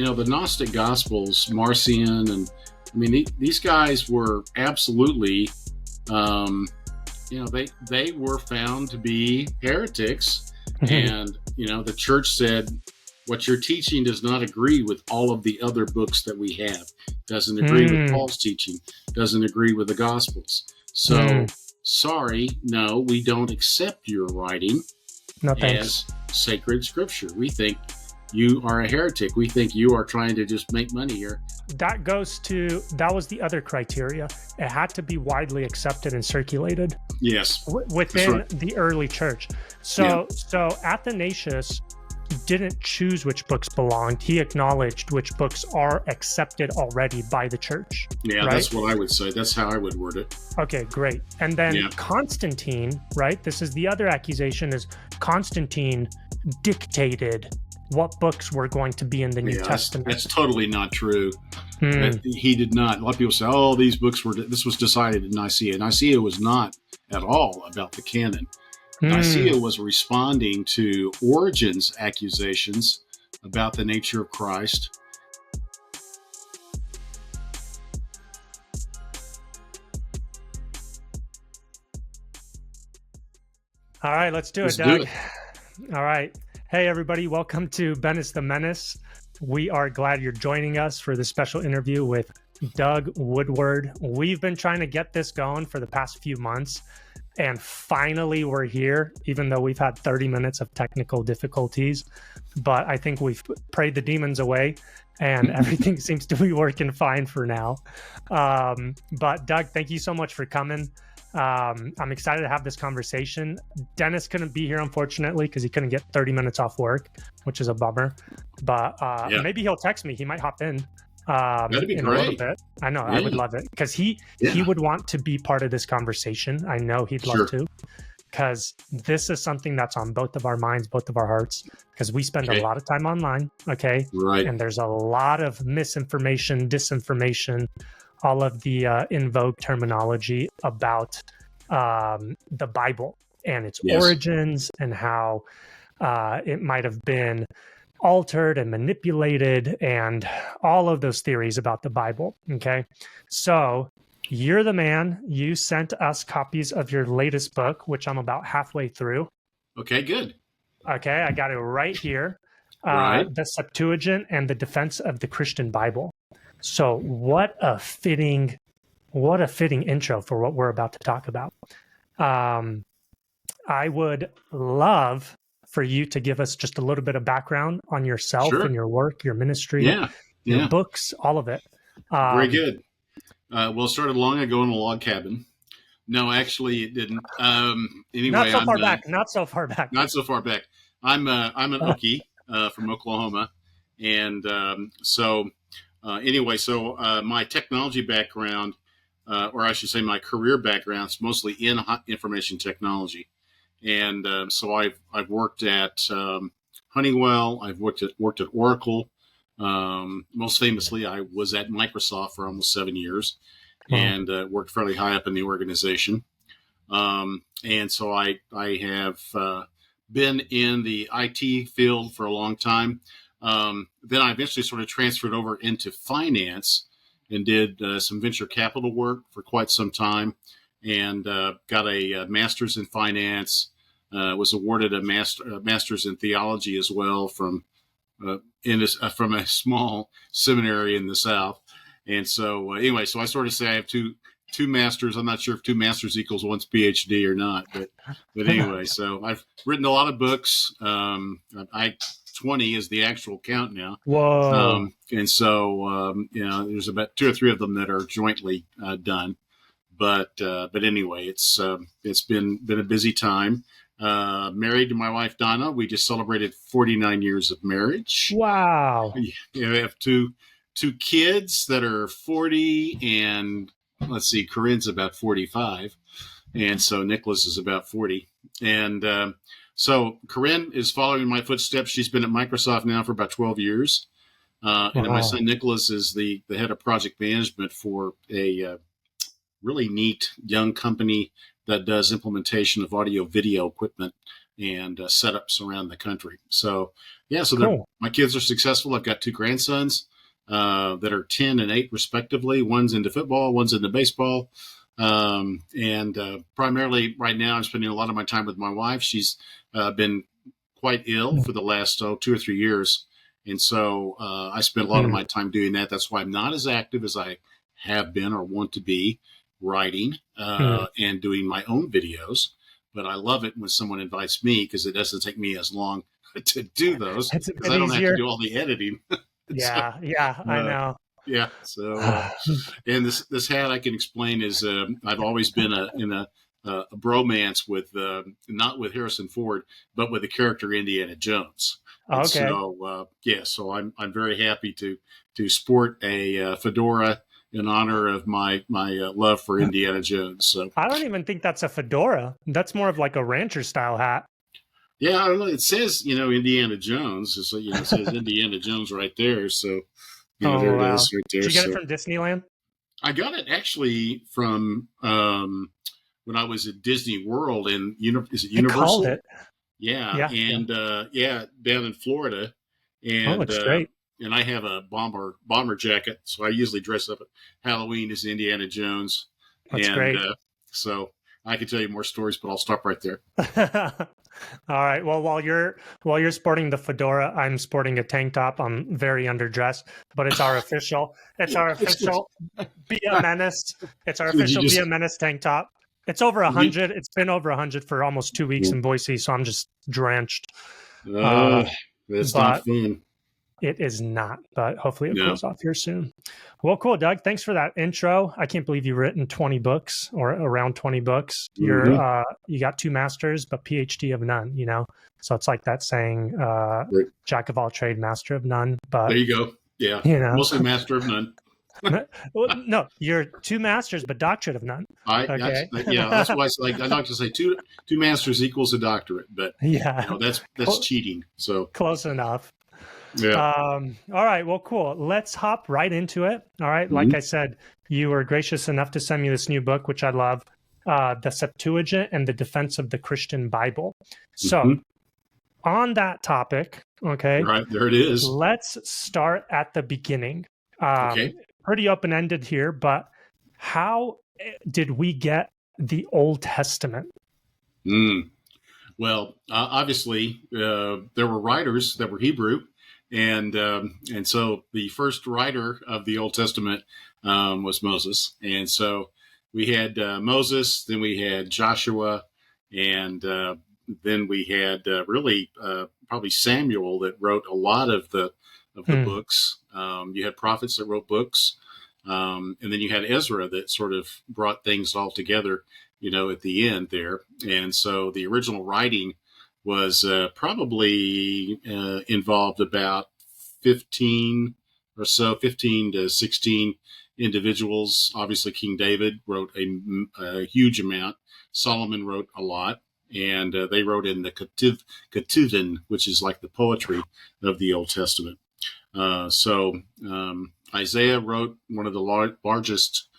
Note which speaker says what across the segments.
Speaker 1: the Gnostic Gospels, Marcion, and I mean, these guys were absolutely, they were found to be heretics. And, the church said, what you're teaching does not agree with all of the other books that we have. Doesn't agree with Paul's teaching. Doesn't agree with the Gospels. So, sorry, no, we don't accept your writing as sacred scripture. We think you are a heretic. We think you are trying to just make money here.
Speaker 2: That was the other criteria. It had to be widely accepted and circulated.
Speaker 1: Yes.
Speaker 2: Within the early church. So Athanasius didn't choose which books belonged. He acknowledged which books are accepted already by the church.
Speaker 1: Yeah, right? That's what I would say. That's how I would word it.
Speaker 2: Okay, great. And then Constantine, right? This is the other accusation, is Constantine dictated what books were going to be in the New Testament. That's
Speaker 1: totally not true. He did not. A lot of people say, this was decided in Nicaea. Nicaea was not at all about the canon. Nicaea was responding to Origen's accusations about the nature of Christ.
Speaker 2: All right, let's do it, Doug. All right. Hey, everybody. Welcome to Menace the Menace. We are glad you're joining us for this special interview with Doug Woodward. We've been trying to get this going for the past few months, and finally we're here, even though we've had 30 minutes of technical difficulties. But I think we've prayed the demons away, and everything seems to be working fine for now. But Doug, thank you so much for coming. I'm excited to have this conversation. Dennis couldn't be here, unfortunately, because he couldn't get 30 minutes off work, which is a bummer. But maybe he'll text me. He might hop in.
Speaker 1: That'd be
Speaker 2: in
Speaker 1: great.
Speaker 2: A little bit. I know. I would love it, because he would want to be part of this conversation. I know he'd love to, because this is something that's on both of our minds, both of our hearts, because we spend a lot of time online. Okay.
Speaker 1: Right.
Speaker 2: And there's a lot of misinformation, disinformation, all of the in vogue terminology about the Bible and its origins, and how it might have been altered and manipulated, and all of those theories about the Bible. Okay. So you're the man. You sent us copies of your latest book, which I'm about halfway through.
Speaker 1: Okay, good.
Speaker 2: Okay. I got it right here. The Septuagint and the Defense of the Christian Bible. So what a fitting intro for what we're about to talk about. I would love for you to give us just a little bit of background on yourself and your work, your ministry, your books, all of it.
Speaker 1: Very good. Well, it started long ago in a log cabin. No, actually it didn't. Anyway,
Speaker 2: not so far back. Not so far back. I'm an Okie from Oklahoma. And my technology background, or I should say my career background, is mostly in information technology. And so I've worked at Honeywell. I've worked at Oracle. Most famously, I was at Microsoft for almost 7 years, and worked fairly high up in the organization. And so I have been in the IT field for a long time. Then I eventually sort of transferred over into finance and did some venture capital work for quite some time, and got a master's in finance. Was awarded a master's in theology as well from a small seminary in the South. And so so I sort of say I have two masters. I'm not sure if two masters equals one PhD or not, but anyway, so I've written a lot of books. 20 is the actual count now. Whoa.
Speaker 1: And so, there's about 2 or 3 of them that are jointly done. But anyway, it's been a busy time. Married to my wife, Donna. We just celebrated 49 years of marriage.
Speaker 2: Wow.
Speaker 1: We have two kids that are 40, and let's see, Corinne's about 45. And so Nicholas is about 40. And, so Corinne is following my footsteps. She's been at Microsoft now for about 12 years. And then my son Nicholas is the head of project management for a really neat young company that does implementation of audio video equipment
Speaker 2: and setups around the country. So, yeah, so
Speaker 3: Cool.
Speaker 2: my kids are successful. I've got two grandsons that are 10 and 8 respectively. One's into football, one's into baseball. And primarily right now, I'm spending a lot of my time with my wife. She's been quite ill for the last 2 or 3 years. And so I spend a lot of my time doing that. That's why I'm not as active as I have been or want to be writing and doing my own videos. But I love it when someone invites me because it doesn't take me as long to do those
Speaker 3: It's a
Speaker 2: because
Speaker 3: bit
Speaker 2: I don't
Speaker 3: easier.
Speaker 2: have to do all the editing.
Speaker 3: Yeah, I know.
Speaker 2: Yeah. So, and this hat I can explain is I've always been in a bromance with not with Harrison Ford, but with the character Indiana Jones. And
Speaker 3: Okay.
Speaker 2: so so I'm very happy to sport a fedora in honor of my love for Indiana Jones. So
Speaker 3: I don't even think that's a fedora. That's more of like a rancher style hat.
Speaker 2: yeah, I don't know. It says Indiana Jones. It's, it says Indiana Jones right there. So there it is right there.
Speaker 3: Did you get it from Disneyland?
Speaker 2: I got it actually from when I was at Disney World in is it Universal?
Speaker 3: They called it.
Speaker 2: Yeah. And down in Florida. And
Speaker 3: that's great.
Speaker 2: And I have a bomber jacket, so I usually dress up at Halloween as Indiana Jones.
Speaker 3: That's great.
Speaker 2: So I could tell you more stories, but I'll stop right there.
Speaker 3: All right. Well, while you're sporting the fedora, I'm sporting a tank top. I'm very underdressed, but it's our official. It's our official Be a Menace. It's our official Be a Menace tank top. It's over 100. It's been over 100 for almost 2 weeks in Boise, so I'm just drenched.
Speaker 2: It's not fun.
Speaker 3: It is not, but hopefully it cools off here soon. Well, cool, Doug. Thanks for that intro. I can't believe you've written 20 books or around 20 books. You got 2 masters, but PhD of none, So it's like that saying, jack of all trade, master of none. But
Speaker 2: there you go. Yeah. Mostly master of none.
Speaker 3: No, you're 2 masters, but doctorate of none.
Speaker 2: Okay. That's why I like to say two masters equals a doctorate, but that's cheating. So
Speaker 3: close enough.
Speaker 2: Yeah.
Speaker 3: All right. Well, cool. Let's hop right into it. All right. Like I said, you were gracious enough to send me this new book, which I love, the Septuagint and the Defense of the Christian Bible. So on that topic, okay.
Speaker 2: Right. There it is.
Speaker 3: Let's start at the beginning.
Speaker 2: Okay.
Speaker 3: Pretty open-ended here, but how did we get the Old Testament?
Speaker 2: Well, obviously, there were writers that were Hebrew. And so the first writer of the Old Testament was Moses. And so we had Moses, then we had Joshua, and then we had probably Samuel that wrote a lot of the books. You had prophets that wrote books. And then you had Ezra that sort of brought things all together, at the end there. And so the original writing was probably involved about 15 to 16 individuals. Obviously, King David wrote a huge amount. Solomon wrote a lot, and they wrote in the Ketuvim, which is like the poetry of the Old Testament. So Isaiah wrote one of the largest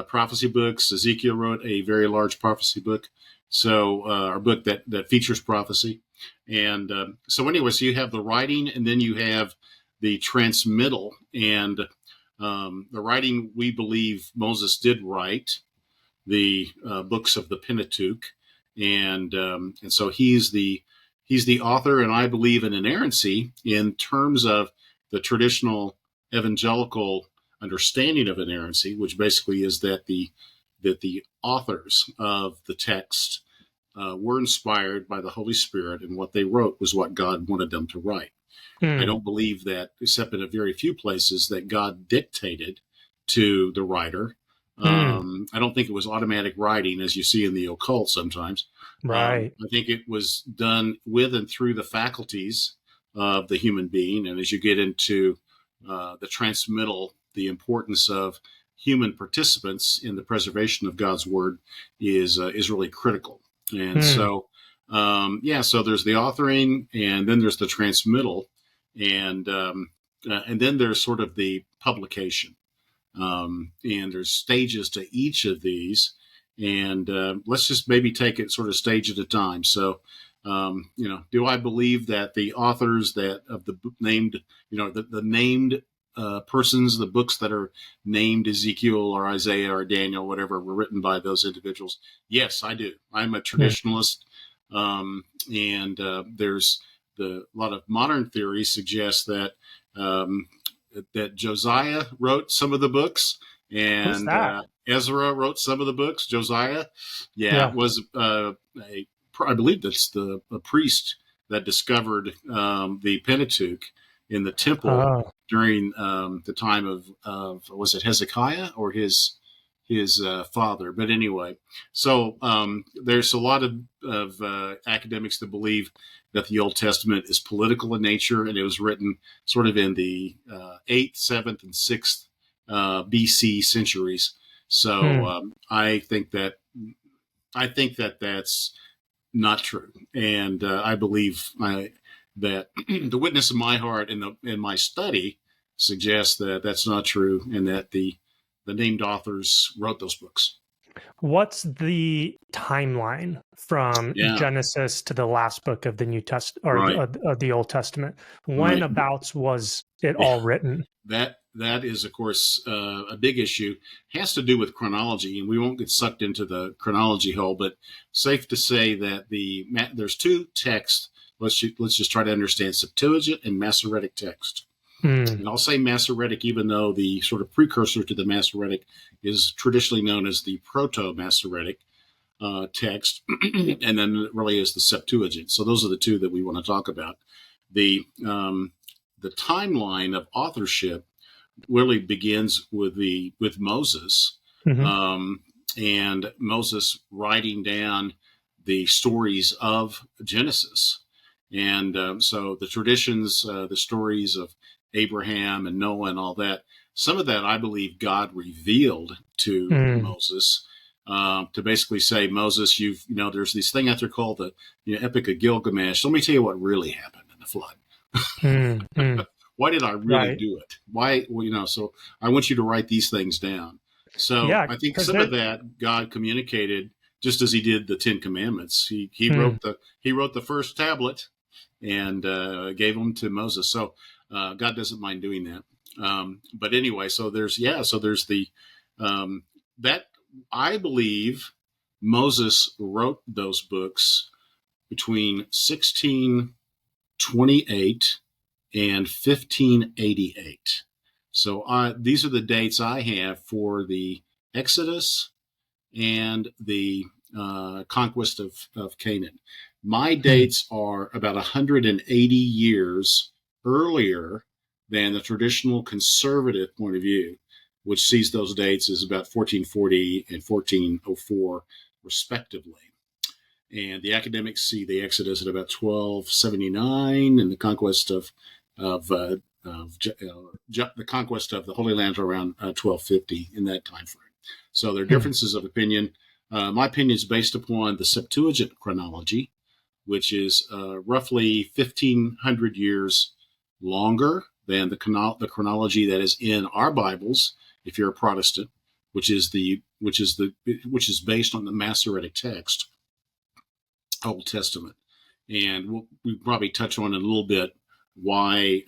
Speaker 2: prophecy books. Ezekiel wrote a very large prophecy book. So our book that features prophecy. And so you have the writing, and then you have the transmittal. And the writing, we believe Moses did write the books of the Pentateuch. And so he's the author, and I believe in inerrancy in terms of the traditional evangelical understanding of inerrancy, which basically is that the authors of the text were inspired by the Holy Spirit, and what they wrote was what God wanted them to write. I don't believe that, except in a very few places, that God dictated to the writer. I don't think it was automatic writing, as you see in the occult sometimes.
Speaker 3: Right.
Speaker 2: I think it was done with and through the faculties of the human being. And as you get into the transmittal, the importance of human participants in the preservation of God's word is really critical. And so there's the authoring, and then there's the transmittal, and then there's sort of the publication. And there's stages to each of these. And let's just maybe take it sort of stage at a time. So Do I believe that the authors that of the named, the named persons, the books that are named Ezekiel or Isaiah or Daniel, whatever, were written by those individuals? Yes, I do. I'm a traditionalist, and there's a lot of modern theory suggests that that Josiah wrote some of the books, and Ezra wrote some of the books. Josiah, was I believe that's the priest that discovered the Pentateuch in the temple during the time of was it Hezekiah or his father? But anyway, so there's a lot of academics that believe that the Old Testament is political in nature, and it was written sort of in the 8th, 7th, and 6th BC centuries. So I think that that's not true, and I believe that the witness of my heart in my study suggests that that's not true, and that the named authors wrote those books.
Speaker 3: What's the timeline from Genesis to the last book of the New Testament or the Old Testament? When abouts was it all written?
Speaker 2: That is, of course, a big issue. It has to do with chronology, and we won't get sucked into the chronology hole. But safe to say that there's two texts. Let's just try to understand Septuagint and Masoretic text. And I'll say Masoretic, even though the sort of precursor to the Masoretic is traditionally known as the Proto-Masoretic text, and then it really is the Septuagint. So those are the two that we want to talk about. The timeline of authorship really begins with Moses, and Moses writing down the stories of Genesis. And so the traditions, the stories of Abraham and Noah and all that, some of that I believe God revealed to Moses, to basically say, Moses, there's this thing out there called the Epic of Gilgamesh. Let me tell you what really happened in the flood. Why did I really do it? Why, so I want you to write these things down. So I think some of that God communicated, just as he did the 10 Commandments. He wrote the first tablet and gave them to Moses. So God doesn't mind doing that. But anyway, so there's the that I believe Moses wrote those books between 1628 and 1588. So these are the dates I have for the Exodus and the conquest of Canaan. My dates are about 180 years earlier than the traditional conservative point of view, which sees those dates as about 1440 and 1404, respectively. And the academics see the Exodus at about 1279, and the conquest of the conquest of the Holy Land around 1250, in that time frame. So there are differences of opinion. My opinion is based upon the Septuagint chronology, which is roughly 1,500 years longer than the chronology that is in our Bibles, if you're a Protestant, which is based on the Masoretic text, Old Testament. And we'll probably touch on it a little bit why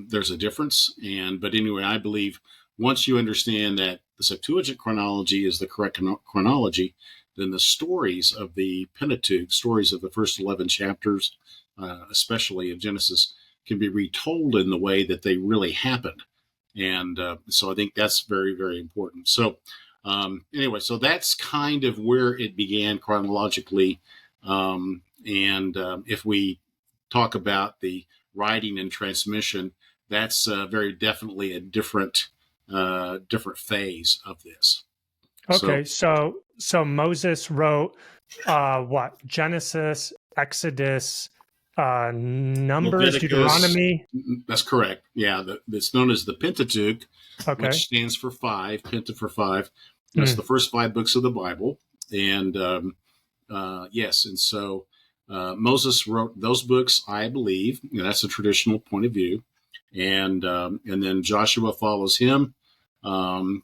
Speaker 2: there's a difference. But anyway, I believe once you understand that the Septuagint chronology is the correct chronology, then the stories of the Pentateuch, stories of the first 11 chapters, especially of Genesis, can be retold in the way that they really happened. And so I think that's very, very important. So anyway, so that's kind of where it began chronologically. If we talk about the writing and transmission, that's very definitely a different phase of this.
Speaker 3: Okay, so Moses wrote what? Genesis, Exodus, Numbers, Leviticus, Deuteronomy.
Speaker 2: That's correct. Yeah, it's known as the Pentateuch, which stands for 5. Penta for 5. That's the first 5 books of the Bible, and yes, and so Moses wrote those books, I believe. That's a traditional point of view, and then Joshua follows him,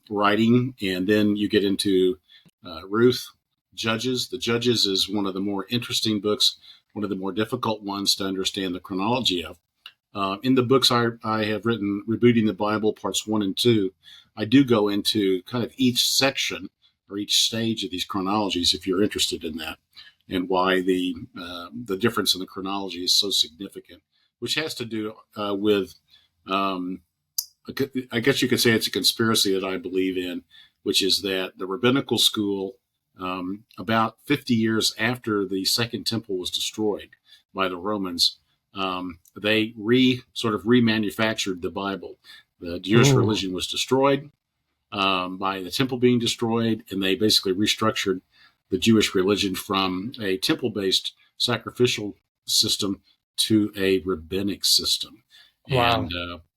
Speaker 2: writing, and then you get into Ruth, Judges. The Judges is one of the more interesting books one of the more difficult ones to understand the chronology of. In the books I have written, Rebooting the Bible, parts 1 and 2, I do go into kind of each section or each stage of these chronologies, if you're interested in that, and why the difference in the chronology is so significant, which has to do with, I guess you could say it's a conspiracy that I believe in, which is that the rabbinical school, about 50 years after the Second Temple was destroyed by the Romans, they sort of remanufactured the Bible. The Jewish religion was destroyed by the temple being destroyed, and they basically restructured the Jewish religion from a temple-based sacrificial system to a rabbinic system.
Speaker 3: Wow.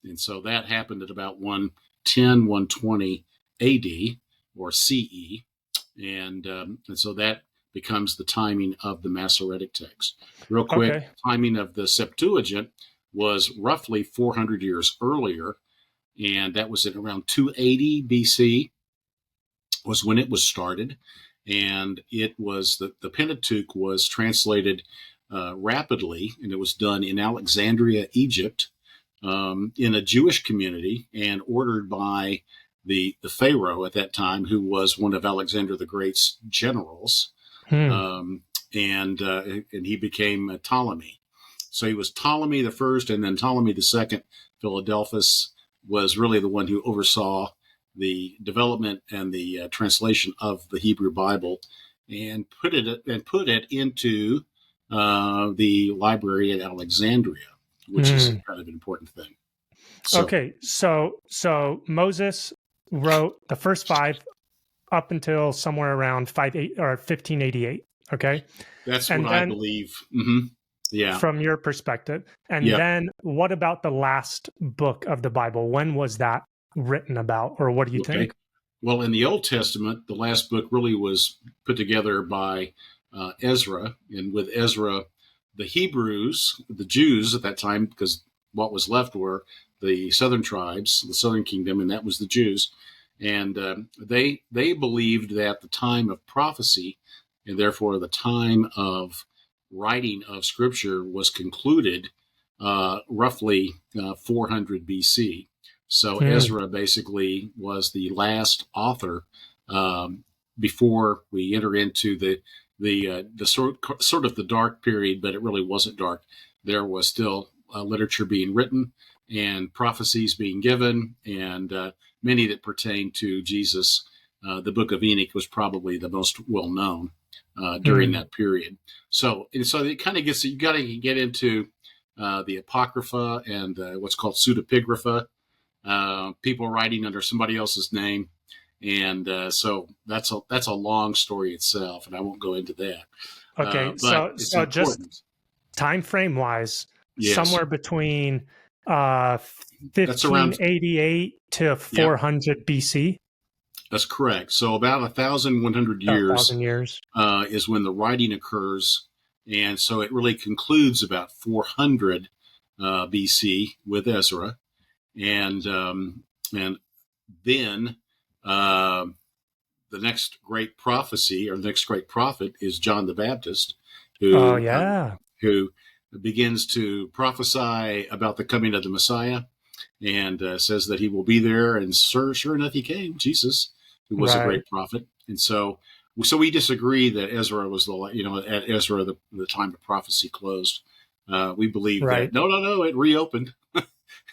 Speaker 2: And so that happened at about 110, 120 AD or CE. And so that becomes the timing of the Masoretic text. Real quick, timing of the Septuagint was roughly 400 years earlier, and that was at around 280 BC was when it was started. And it was the Pentateuch was translated rapidly, and it was done in Alexandria, Egypt, in a Jewish community, and ordered by the Pharaoh at that time, who was one of Alexander the Great's generals, and he became Ptolemy. So he was Ptolemy the first, and then Ptolemy the second. Philadelphus was really the one who oversaw the development and the translation of the Hebrew Bible, and put it into the library at Alexandria, which is kind of an important thing.
Speaker 3: So Moses wrote the first 5 up until somewhere around 1588. Okay,
Speaker 2: that's what I believe. Mm-hmm. Yeah,
Speaker 3: from your perspective. And then what about the last book of the Bible? When was that written about, or what do you think?
Speaker 2: Well, in the Old Testament, the last book really was put together by Ezra, and with Ezra, the Hebrews, the Jews at that time, because what was left were the southern tribes, the southern kingdom, and that was the Jews. And they believed that the time of prophecy, and therefore the time of writing of Scripture, was concluded roughly 400 BC. So Ezra basically was the last author before we enter into the sort of the dark period, but it really wasn't dark. There was still literature being written and prophecies being given, and many that pertain to Jesus. The Book of Enoch was probably the most well known during that period. So it kind of gets, you got to get into the Apocrypha and what's called pseudepigrapha, people writing under somebody else's name. And so that's a long story itself, and I won't go into that.
Speaker 3: Okay, so just time frame wise, somewhere between 1588 to 400 BC.
Speaker 2: That's correct. So about 1,100 years,
Speaker 3: 1,000 years
Speaker 2: is when the writing occurs, and so it really concludes about 400 BC with Ezra, and then the next great prophecy, or the next great prophet, is John the Baptist, who begins to prophesy about the coming of the Messiah, and says that he will be there. And sure enough, he came, Jesus, who was a great prophet. And so we disagree that Ezra was at Ezra the time of prophecy closed. We believe that no, it reopened.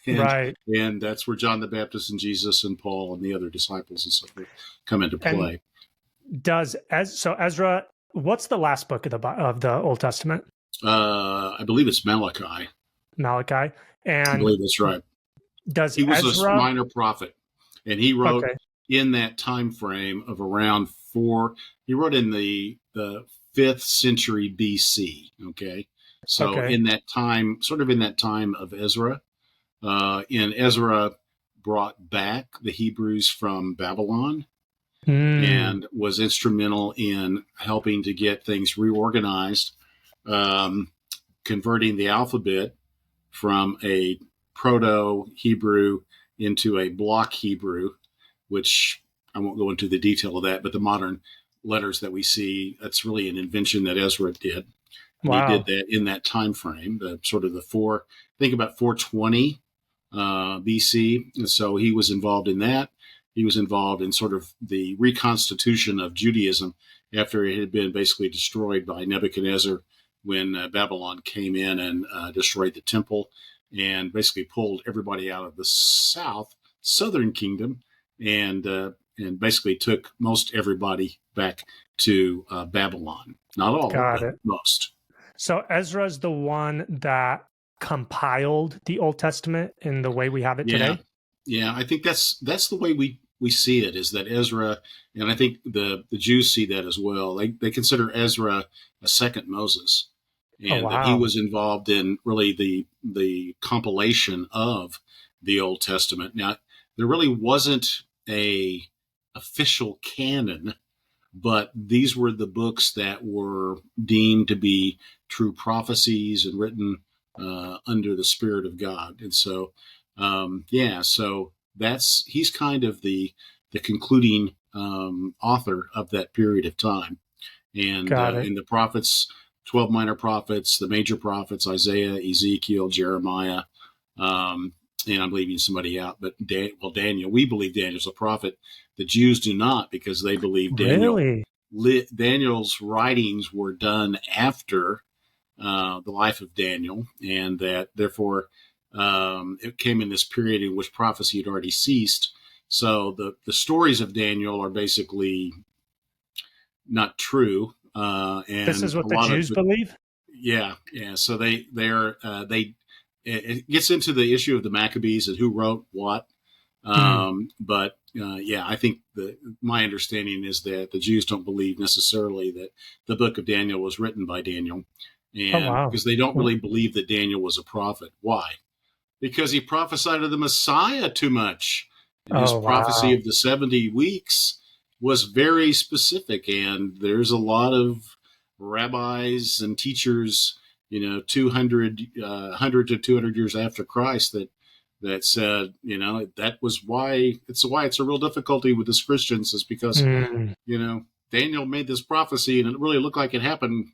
Speaker 2: And that's where John the Baptist and Jesus and Paul and the other disciples and so forth come into play.
Speaker 3: So Ezra, what's the last book of the Old Testament?
Speaker 2: I believe it's Malachi.
Speaker 3: And
Speaker 2: I believe that's right. He was a minor prophet, and he wrote in that time frame of around he wrote in the 5th century BC. Okay. So in that time of Ezra, and Ezra brought back the Hebrews from Babylon, and was instrumental in helping to get things reorganized, converting the alphabet from a Proto-Hebrew into a block Hebrew, which I won't go into the detail of that, but the modern letters that we see, that's really an invention that Ezra did. And he did
Speaker 3: Wow.
Speaker 2: that in that time frame, think about 420 BC. And so he was involved in that. He was involved in sort of the reconstitution of Judaism after it had been basically destroyed by Nebuchadnezzar when Babylon came in and destroyed the temple and basically pulled everybody out of the southern kingdom, and basically took most everybody back to Babylon. Not all,
Speaker 3: Got
Speaker 2: but
Speaker 3: it.
Speaker 2: most.
Speaker 3: So Ezra's the one that compiled the Old Testament in the way we have it today?
Speaker 2: Yeah, I think that's the way we see it, is that Ezra, and I think the Jews see that as well. They consider Ezra a second Moses, and that he was involved in really the compilation of the Old Testament. Now, there really wasn't a official canon, but these were the books that were deemed to be true prophecies and written under the Spirit of God. And so, so he's kind of the concluding author of that period of time. And in the prophets, 12 minor prophets, the major prophets, Isaiah, Ezekiel, Jeremiah, and I'm leaving somebody out, but Daniel. We believe Daniel's a prophet. The Jews do not, because they believe Daniel's writings were done after the life of Daniel, and that therefore it came in this period in which prophecy had already ceased. So the stories of Daniel are basically not true. And
Speaker 3: this is what the Jews believe?
Speaker 2: Yeah. So it gets into the issue of the Maccabees and who wrote what. But I think my understanding is that the Jews don't believe necessarily that the book of Daniel was written by Daniel, and because they don't really believe that Daniel was a prophet. Why? Because he prophesied of the Messiah too much. And his prophecy of the 70 weeks was very specific, and there's a lot of rabbis and teachers, 100 to 200 years after Christ that said, that was why it's a real difficulty with us Christians, is because, Daniel made this prophecy and it really looked like it happened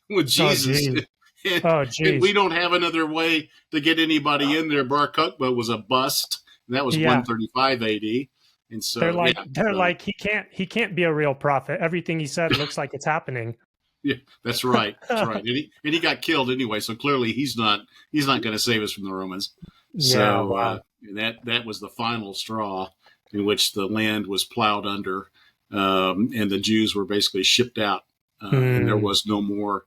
Speaker 2: with Jesus. And we don't have another way to get anybody in there. Bar Kokhba was a bust. And that was 135 AD. And so
Speaker 3: they're like, he can't be a real prophet. Everything he said looks like it's happening.
Speaker 2: Yeah, that's right. That's right. And he got killed anyway. So clearly he's not going to save us from the Romans. So that was the final straw in which the land was plowed under, and the Jews were basically shipped out. And there was no more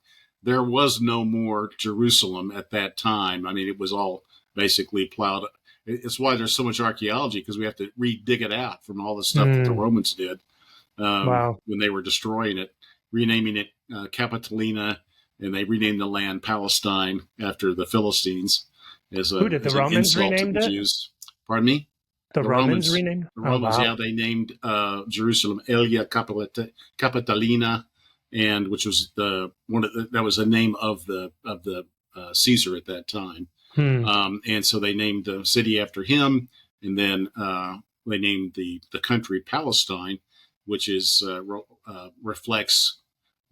Speaker 2: Jerusalem at that time. I mean, it was all basically plowed. It's why there's so much archaeology, because we have to dig it out from all the stuff that the Romans did when they were destroying it, renaming it Capitolina, and they renamed the land Palestine after the Philistines.
Speaker 3: Who did the Romans rename it?
Speaker 2: Jews. Pardon me?
Speaker 3: The Romans renamed?
Speaker 2: The Romans, they named Jerusalem Aelia Capitolina, and which was that was the name of the Caesar at that time. And so they named the city after him, and then they named the country Palestine, which is reflects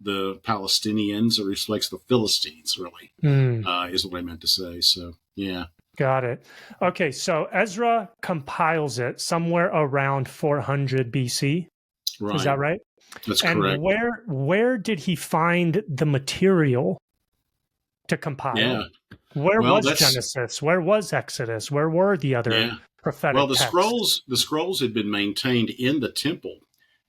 Speaker 2: the Palestinians, or reflects the Philistines, really, is what I meant to say. So, yeah.
Speaker 3: Got it. Okay, so Ezra compiles it somewhere around 400 BC. Right. Is that right?
Speaker 2: That's correct.
Speaker 3: And where did he find the material to compile?
Speaker 2: Yeah.
Speaker 3: Where was Genesis? Where was Exodus? Where were the other prophetic texts?
Speaker 2: The scrolls had been maintained in the temple.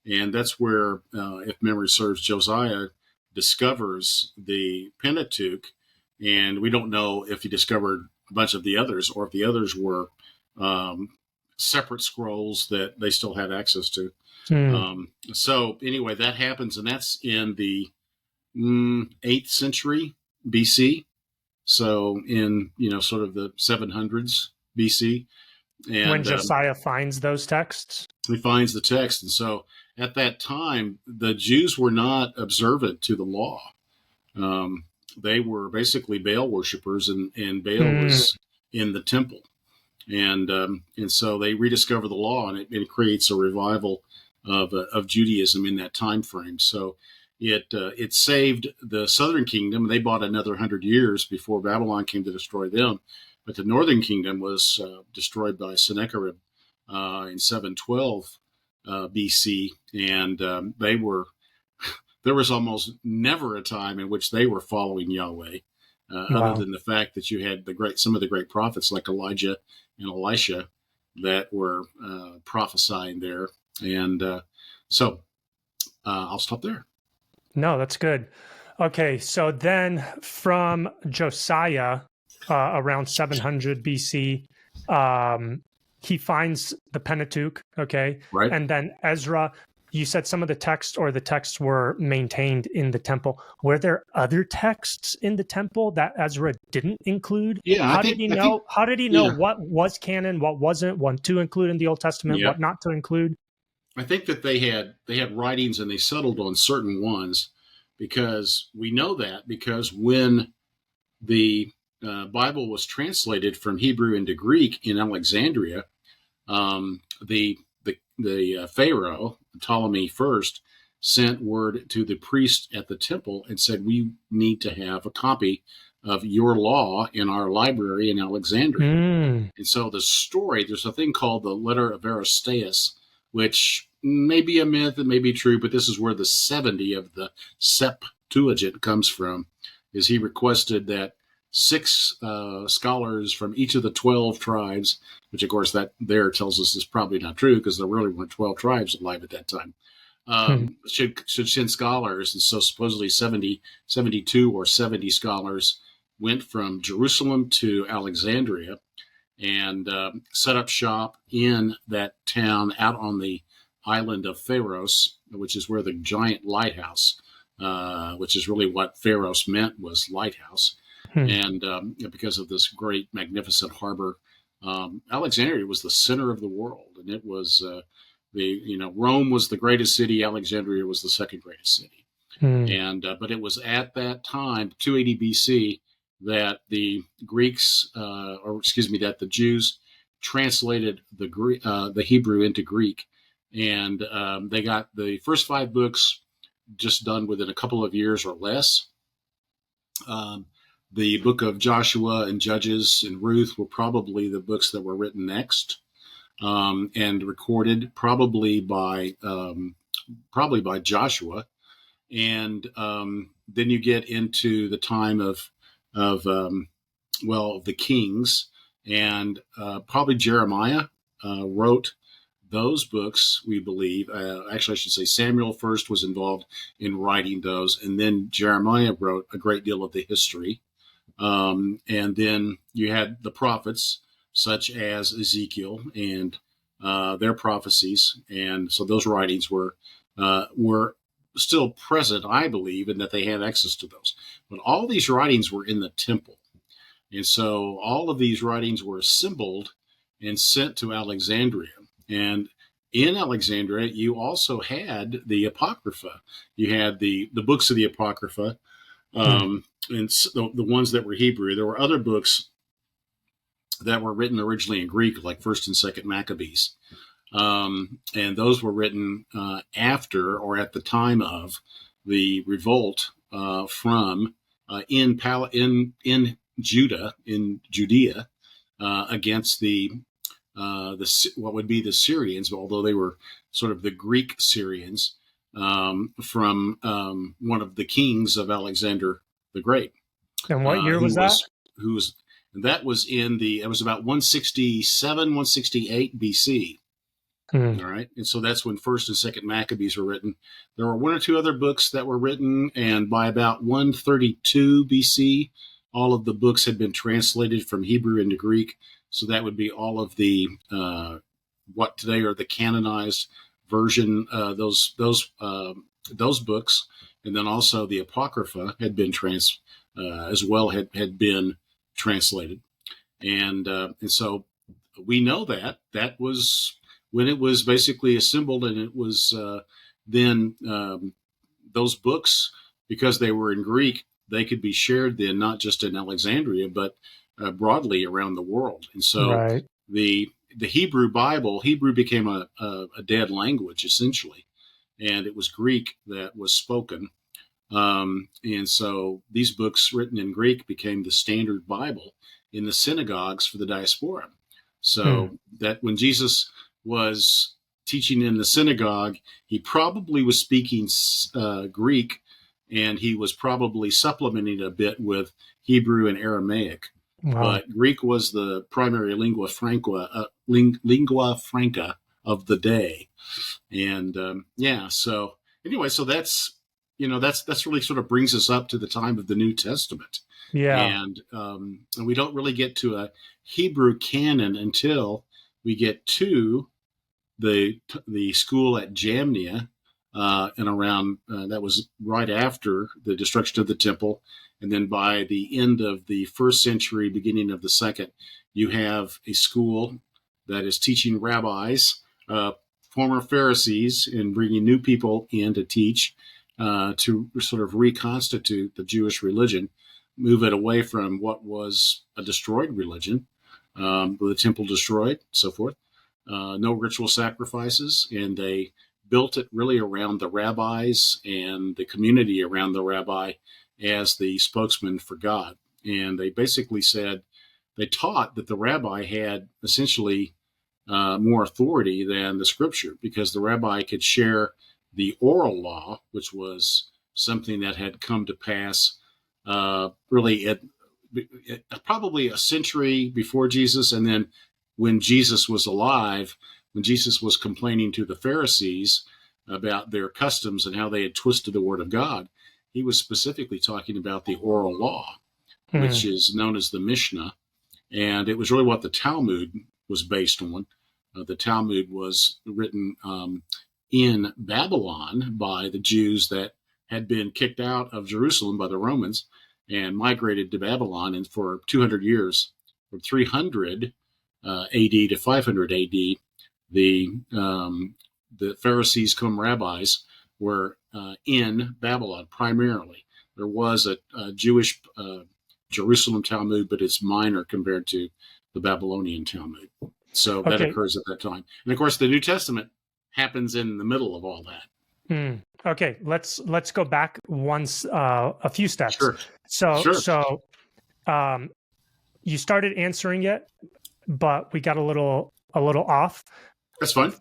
Speaker 2: And that's where, if memory serves, Josiah discovers the Pentateuch. And we don't know if he discovered a bunch of the others, or if the others were separate scrolls that they still had access to. So anyway, that happens, and that's in the 8th century BC. So in, sort of the 700s BC. And
Speaker 3: when Josiah finds those texts?
Speaker 2: He finds the text. And so at that time, the Jews were not observant to the law. They were basically Baal worshipers, and Baal was in the temple. And so they rediscover the law, and it creates a revival of Judaism in that time frame. So it saved the southern kingdom. They bought another 100 years before Babylon came to destroy them. But the northern kingdom was destroyed by Sennacherib in 712 BC, and there was almost never a time in which they were following Yahweh, other than the fact that you had some of the great prophets like Elijah and Elisha that were prophesying there. And so I'll stop there.
Speaker 3: No, that's good. Okay, so then from Josiah, around 700 BC, he finds the Pentateuch, okay?
Speaker 2: Right.
Speaker 3: And then Ezra, you said some of the texts were maintained in the temple. Were there other texts in the temple that Ezra didn't include?
Speaker 2: Yeah.
Speaker 3: How did he know what was canon, what wasn't, what to include in the Old Testament, what not to include?
Speaker 2: I think that they had writings and they settled on certain ones, because we know that because when the Bible was translated from Hebrew into Greek in Alexandria, the Pharaoh, Ptolemy I, sent word to the priest at the temple and said, we need to have a copy of your law in our library in Alexandria. And so there's a thing called the letter of Aristeas, which may be a myth, it may be true, but this is where the 70 of the Septuagint comes from, is he requested that 6 scholars from each of the 12 tribes, which of course that there tells us is probably not true because there really weren't 12 tribes alive at that time, should send scholars. And so supposedly 72 or 70 scholars went from Jerusalem to Alexandria and set up shop in that town out on the island of Pharos, which is where the giant lighthouse, which is really what Pharos meant, was lighthouse. And because of this great, magnificent harbor, Alexandria was the center of the world, and it was Rome was the greatest city. Alexandria was the second greatest city, and but it was at that time, 280 BC, that the Greeks, that the Jews translated the Hebrew into Greek, and they got the first 5 books just done within a couple of years or less. The book of Joshua and Judges and Ruth were probably the books that were written next, and recorded probably by Joshua. And then you get into the time of the kings, and probably Jeremiah wrote those books, we believe. Actually, I should say Samuel first was involved in writing those, and then Jeremiah wrote a great deal of the history. And then you had the prophets, such as Ezekiel and their prophecies, and so those writings were still present, I believe, and that they had access to those. But all these writings were in the temple, and so all of these writings were assembled and sent to Alexandria. And in Alexandria, you also had the Apocrypha. You had the books of the Apocrypha. And the ones that were Hebrew. There were other books that were written originally in Greek, like First and Second Maccabees, and those were written after or at the time of the revolt from in Judea against the what would be the Syrians, although they were sort of the Greek Syrians, from one of the kings of Alexander the Great.
Speaker 3: And what year was that?
Speaker 2: That was it was about 167, 168 BC. All right. And so that's when First and Second Maccabees were written. There were 1 or 2 other books that were written, and by about 132 BC, all of the books had been translated from Hebrew into Greek. So that would be all of the what today are the canonized version, those books, and then also the Apocrypha had been had been translated, and so we know that was when it was basically assembled, and it was then those books, because they were in Greek, they could be shared then not just in Alexandria but broadly around the world, and so the Hebrew became a dead language essentially. And it was Greek that was spoken. And so these books written in Greek became the standard Bible in the synagogues for the diaspora. So that when Jesus was teaching in the synagogue, he probably was speaking Greek, and he was probably supplementing a bit with Hebrew and Aramaic.
Speaker 3: Wow.
Speaker 2: But Greek was the primary lingua franca of the day. And so anyway, so that's really sort of brings us up to the time of the New Testament.
Speaker 3: Yeah.
Speaker 2: And we don't really get to a Hebrew canon until we get to the school at Jamnia, and around that was right after the destruction of the temple. And then by the end of the first century, beginning of the second, you have a school that is teaching rabbis, former Pharisees, and bringing new people in to teach, to sort of reconstitute the Jewish religion, move it away from what was a destroyed religion, with the temple destroyed, so forth. No ritual sacrifices, and they built it really around the rabbis and the community around the rabbi as the spokesman for God. And they basically they taught that the rabbi had essentially more authority than the scripture, because the rabbi could share the oral law, which was something that had come to pass really at probably a century before Jesus. And then when Jesus was alive, when Jesus was complaining to the Pharisees about their customs and how they had twisted the word of God, he was specifically talking about the oral law, which is known as the Mishnah. And it was really what the Talmud was based on. The Talmud was written in Babylon by the Jews that had been kicked out of Jerusalem by the Romans and migrated to Babylon. And for 200 years, from 300 AD to 500 AD, the Pharisees cum rabbis were in Babylon primarily. There was a Jewish Jerusalem Talmud, but it's minor compared to the Babylonian Talmud. So that occurs at that time. And of course, the New Testament happens in the middle of all that.
Speaker 3: Okay, let's go back a few steps.
Speaker 2: Sure.
Speaker 3: So you started answering it, but we got a little off.
Speaker 2: That's fine.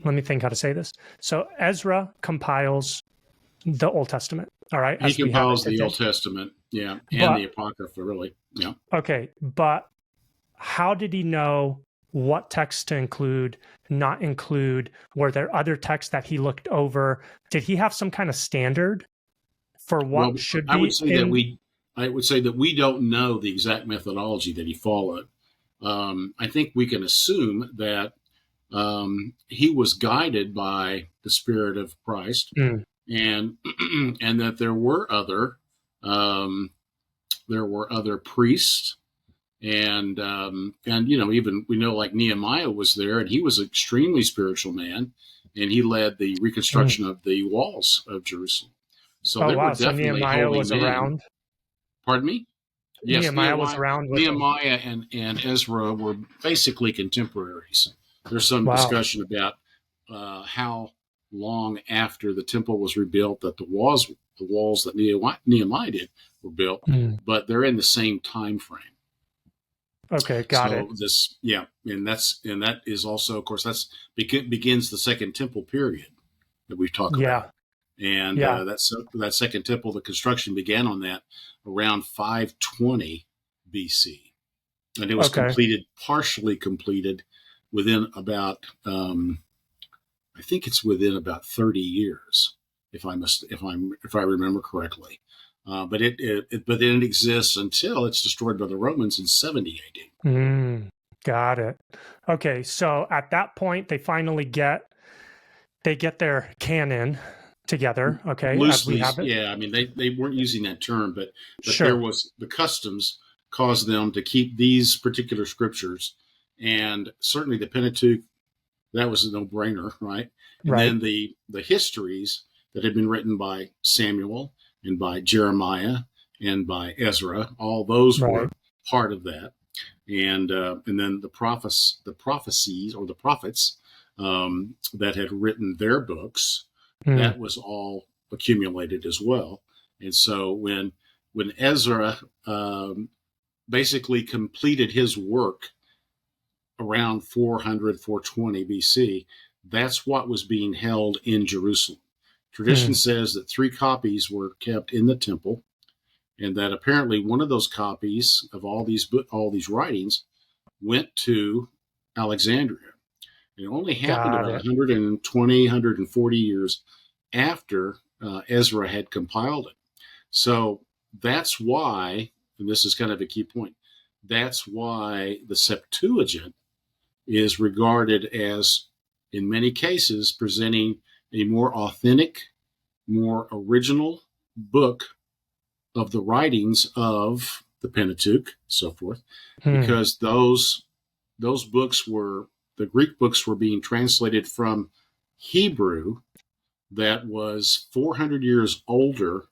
Speaker 3: Let me think how to say this. So Ezra compiles the Old Testament. All right.
Speaker 2: He compiles the Old Testament. Yeah. And the Apocrypha, really. Yeah.
Speaker 3: Okay. But how did he know what texts to include, not include? Were there other texts that he looked over? Did he have some kind of standard for what should be?
Speaker 2: I would say that we don't know the exact methodology that he followed. I think we can assume that he was guided by the Spirit of Christ, and that there were other priests, and even we know, like, Nehemiah was there, and he was an extremely spiritual man, and he led the reconstruction of the walls of Jerusalem. So there were definitely
Speaker 3: Nehemiah was
Speaker 2: men.
Speaker 3: Around.
Speaker 2: Pardon me? Yes,
Speaker 3: Nehemiah was around.
Speaker 2: Nehemiah and Ezra were basically contemporaries. There's some discussion about how long after the temple was rebuilt that the walls that Nehemiah did were built, but they're in the same time frame.
Speaker 3: Okay, got it.
Speaker 2: And that is also, of course, that's begins the Second Temple period that we've talked about. And that Second Temple, the construction began on that around 520 BC, and it was partially completed within about I think it's within about 30 years, if I remember correctly. But then it exists until it's destroyed by the Romans in 70 AD.
Speaker 3: Got it. Okay, so at that point, they finally get their canon together. Okay,
Speaker 2: loosely, yeah. I mean, they weren't using that term, but there was the customs caused them to keep these particular scriptures, and certainly the Pentateuch. That was a no-brainer, right? And then the histories that had been written by Samuel and by Jeremiah and by Ezra, all those were part of that. And then the prophecies or the prophets that had written their books
Speaker 1: that was all accumulated as well. And so when Ezra basically completed his work around 400, 420 BC, that's what was being held in Jerusalem. Tradition says that 3 copies were kept in the temple, and that apparently one of those copies of all these writings went to Alexandria. It only happened about 120, 140 years after Ezra had compiled it. So that's why, and this is kind of a key point, that's why the Septuagint is regarded as, in many cases, presenting a more authentic, more original book of the writings of the Pentateuch, so forth, because those books the Greek books were being translated from Hebrew that was 400 years older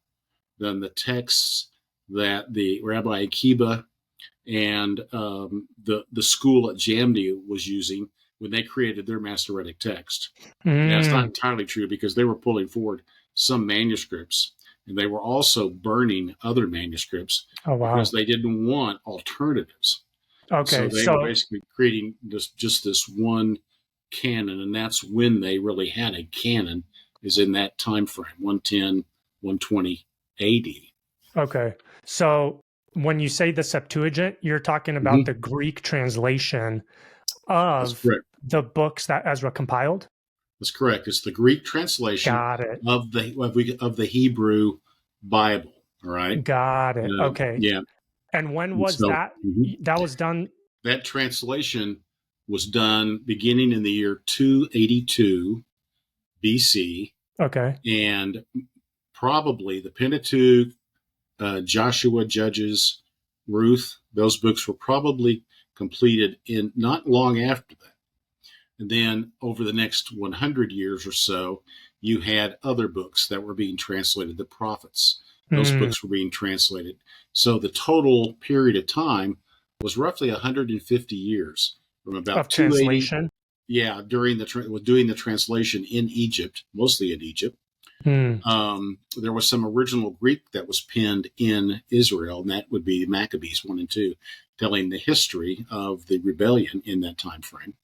Speaker 1: than the texts that the Rabbi Akiba and the school at Jamnia was using when they created their Masoretic text. That's not entirely true, because they were pulling forward some manuscripts, and they were also burning other manuscripts because they didn't want alternatives.
Speaker 3: Okay,
Speaker 1: so they were basically creating just this one canon, and that's when they really had a canon, is in that time frame, 110, 120 AD.
Speaker 3: Okay, so when you say the Septuagint, you're talking about the Greek translation of the books that Ezra compiled?
Speaker 1: That's correct. It's the Greek translation of the Hebrew Bible. All right.
Speaker 3: Got it. Okay.
Speaker 1: Yeah.
Speaker 3: And when was that? That was done?
Speaker 1: That translation was done beginning in the year 282 BC.
Speaker 3: Okay.
Speaker 1: And probably the Pentateuch, Joshua, Judges, Ruth, those books were probably completed in not long after that. And then over the next 100 years or so, you had other books that were being translated, the prophets. Those books were being translated. So the total period of time was roughly 150 years from about
Speaker 3: of translation.
Speaker 1: Yeah, doing the translation in Egypt, mostly in Egypt. There was some original Greek that was penned in Israel, and that would be Maccabees 1 and 2, telling the history of the rebellion in that time frame.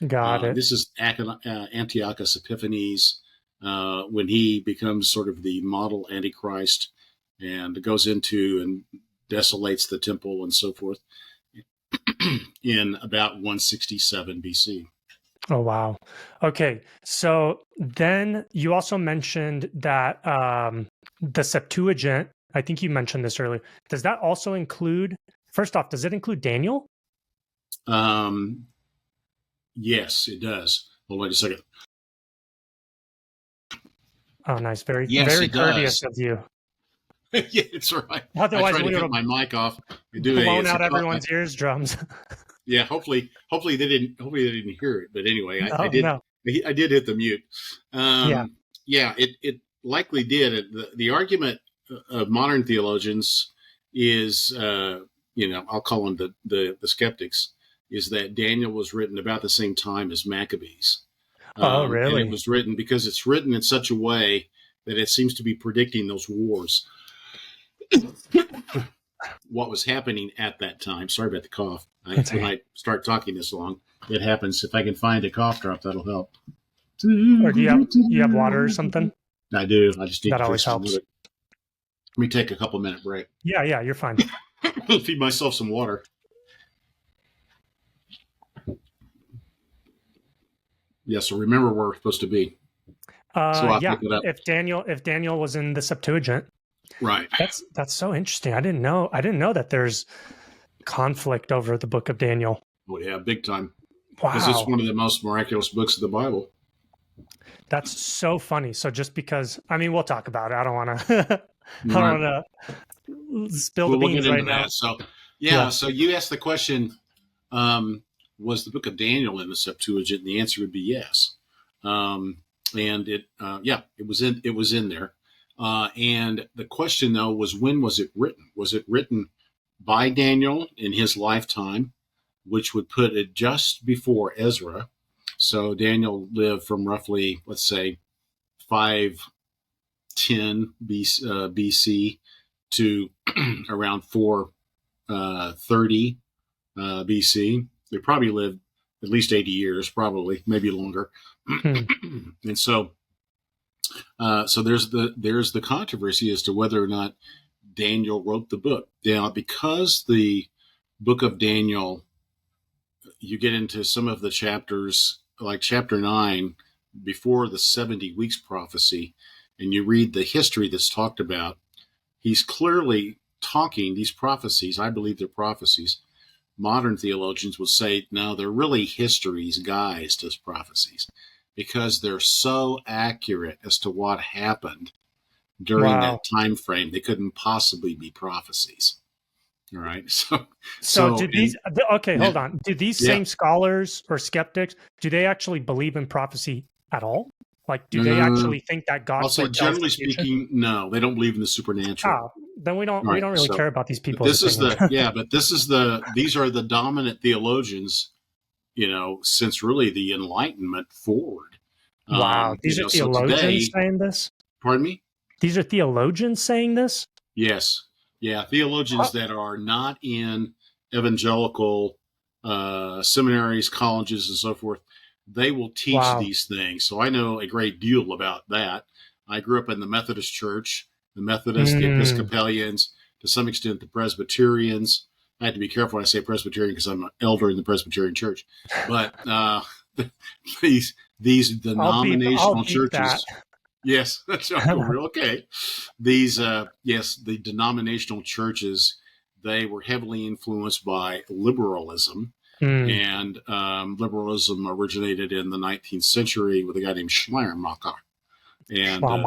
Speaker 3: Got it.
Speaker 1: This is Antiochus Epiphanes, when he becomes sort of the model Antichrist and goes into and desolates the temple and so forth in about 167 BC.
Speaker 3: Oh, wow. Okay. So then you also mentioned that the Septuagint, I think you mentioned this earlier. Does that also include, first off, does it include Daniel?
Speaker 1: Yes, it does. Hold on a second.
Speaker 3: Oh, nice. Very courteous of you.
Speaker 1: Yeah, it's all right.
Speaker 3: Otherwise,
Speaker 1: I tried to cut my mic off and do
Speaker 3: blown out everyone's eardrums.
Speaker 1: Yeah, hopefully they didn't hear it. But anyway, I did hit the mute. It likely did. The argument of modern theologians is, I'll call them the skeptics, is that Daniel was written about the same time as Maccabees.
Speaker 3: Oh, really?
Speaker 1: And it was written because it's written in such a way that it seems to be predicting those wars. What was happening at that time. Sorry about the cough. When I start talking this long, it happens. If I can find a cough drop, that'll help.
Speaker 3: Or do you have water or something?
Speaker 1: I do. I just need
Speaker 3: that
Speaker 1: to
Speaker 3: always helps.
Speaker 1: Let me take a couple minute break.
Speaker 3: Yeah, you're fine.
Speaker 1: Feed myself some water. Yeah, so remember where we're supposed to be.
Speaker 3: So I'll pick it up. If Daniel was in the Septuagint.
Speaker 1: Right.
Speaker 3: That's so interesting. I didn't know that there's conflict over the book of Daniel.
Speaker 1: Oh yeah, big time.
Speaker 3: Wow.
Speaker 1: Because it's one of the most miraculous books of the Bible.
Speaker 3: That's so funny. So just because, we'll talk about it. I don't want to spill the beans right now.
Speaker 1: So so you asked the question, was the book of Daniel in the Septuagint? And the answer would be yes. And it was in there. And the question, though, was when was it written? Was it written by Daniel in his lifetime, which would put it just before Ezra? So Daniel lived from roughly, let's say,
Speaker 2: 510 BC to around 430 BC. They probably lived at least 80 years, probably, maybe longer. And so there's the controversy as to whether or not Daniel wrote the book. Now, because the book of Daniel, you get into some of the chapters, like chapter 9, before the 70 weeks prophecy, and you read the history that's talked about, he's clearly talking, these prophecies, I believe they're prophecies. Modern theologians would say, no, they're really histories guised as prophecies, because they're so accurate as to what happened during that time frame. They couldn't possibly be prophecies. All right.
Speaker 3: So do these, okay, hold on. Do these same scholars or skeptics, do they actually believe in prophecy at all? Like, do they actually think that God?
Speaker 2: I'll say, generally speaking, no, they don't believe in the supernatural.
Speaker 3: Oh, then we don't really care about these people.
Speaker 2: These are the dominant theologians, since really the Enlightenment forward.
Speaker 3: Wow, these are theologians saying this?
Speaker 2: Pardon me?
Speaker 3: These are theologians saying this?
Speaker 2: Yes. Yeah, theologians that are not in evangelical seminaries, colleges, and so forth. They will teach these things. So I know a great deal about that. I grew up in the Methodist Church, the Methodists, the Episcopalians, to some extent the Presbyterians. I have to be careful when I say Presbyterian because I'm an elder in the Presbyterian Church. But these denominational churches. Yes, that's okay. These, the denominational churches, they were heavily influenced by liberalism. And liberalism originated in the 19th century with a guy named Schleiermacher. And then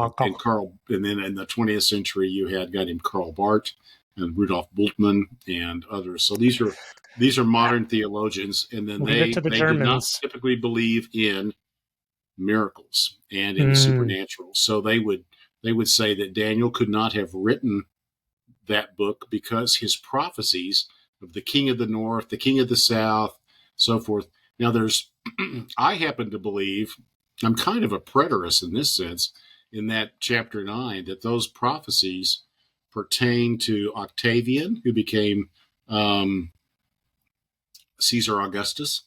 Speaker 2: in the 20th century, you had a guy named Karl Barth and Rudolf Bultmann and others. So these are modern theologians, and then they did not typically believe in miracles and in the supernatural. So they would say that Daniel could not have written that book because his prophecies of the king of the north, the king of the south, so forth. Now I happen to believe, I'm kind of a preterist in this sense, in that chapter 9, that those prophecies pertain to Octavian, who became Caesar Augustus.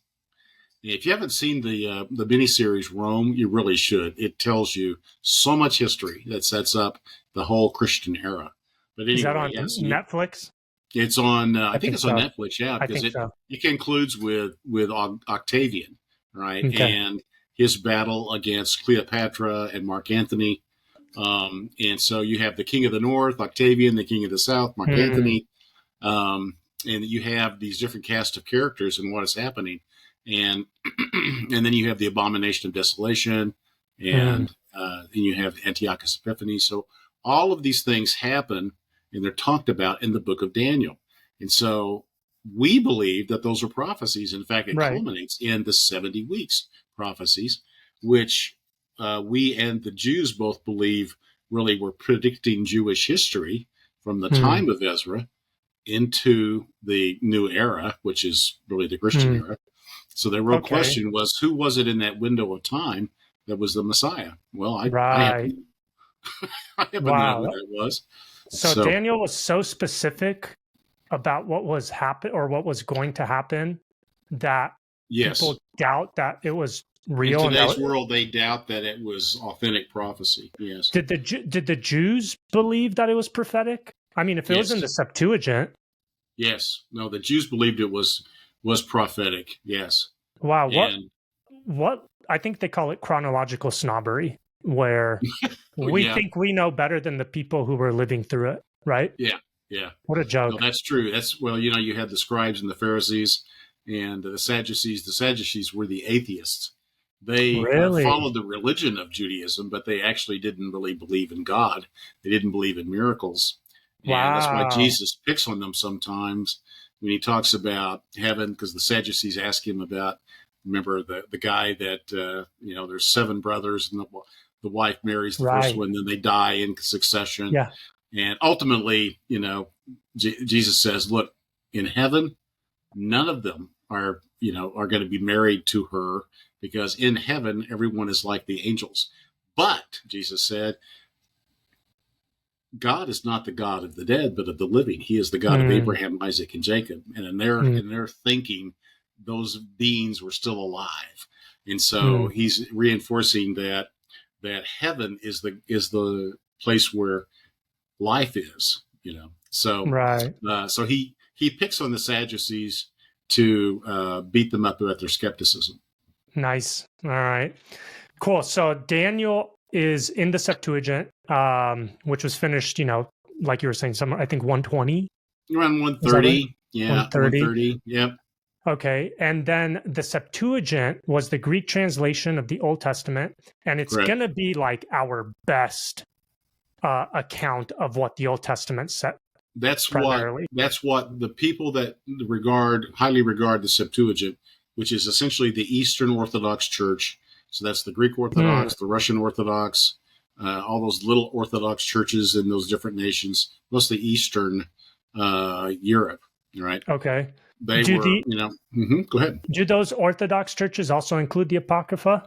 Speaker 2: If you haven't seen the miniseries Rome, you really should. It tells you so much history that sets up the whole Christian era. But anyway,
Speaker 3: is that on Netflix?
Speaker 2: It's on. I think it's on Netflix. Yeah, because it concludes with Octavian, right, and his battle against Cleopatra and Mark Antony, and so you have the king of the north, Octavian, the king of the south, Mark Antony, and you have these different cast of characters and what is happening. And then you have the abomination of desolation, and then you have Antiochus Epiphanes. So all of these things happen, and they're talked about in the book of Daniel. And so we believe that those are prophecies. In fact, it culminates in the 70 weeks prophecies, which we and the Jews both believe really were predicting Jewish history from the time of Ezra into the new era, which is really the Christian era. So the real question was, who was it in that window of time that was the Messiah? Well, I happen to know who that was.
Speaker 3: So Daniel was so specific about what was what was going to happen that people doubt that it was real.
Speaker 2: In today's world, they doubt that it was authentic prophecy. Yes.
Speaker 3: Did the Jews believe that it was prophetic? I mean, if it was in the Septuagint.
Speaker 2: Yes. No, the Jews believed it was prophetic. Yes.
Speaker 3: Wow. What I think they call it chronological snobbery, where we think we know better than the people who were living through it. Right.
Speaker 2: Yeah. Yeah.
Speaker 3: What a joke.
Speaker 2: No, that's true. You had the scribes and the Pharisees and the Sadducees. The Sadducees were the atheists. They followed the religion of Judaism, but they actually didn't really believe in God. They didn't believe in miracles. And that's why Jesus picks on them sometimes when he talks about heaven, because the Sadducees ask him about, remember the guy that, there's 7 brothers and the wife marries the first one, then they die in succession.
Speaker 3: Yeah.
Speaker 2: And ultimately, Jesus says, look, in heaven, none of them are going to be married to her, because in heaven, everyone is like the angels. But Jesus said, God is not the God of the dead, but of the living. He is the God of Abraham, Isaac, and Jacob. And in their thinking, those beings were still alive. And so he's reinforcing that heaven is the place where life is, So
Speaker 3: Right.
Speaker 2: So he picks on the Sadducees to beat them up about their skepticism.
Speaker 3: Nice. All right. Cool. So Daniel is in the Septuagint, which was finished, like you were saying, somewhere, I think 120.
Speaker 2: Around 130. Yeah. 130. Yep.
Speaker 3: Okay. And then the Septuagint was the Greek translation of the Old Testament. And it's going to be like our best account of what the Old Testament said.
Speaker 2: That's what the people that highly regard the Septuagint, which is essentially the Eastern Orthodox Church. So that's the Greek Orthodox, the Russian Orthodox, all those little Orthodox churches in those different nations, mostly Eastern Europe, right?
Speaker 3: Okay.
Speaker 2: Go ahead.
Speaker 3: Do those Orthodox churches also include the Apocrypha?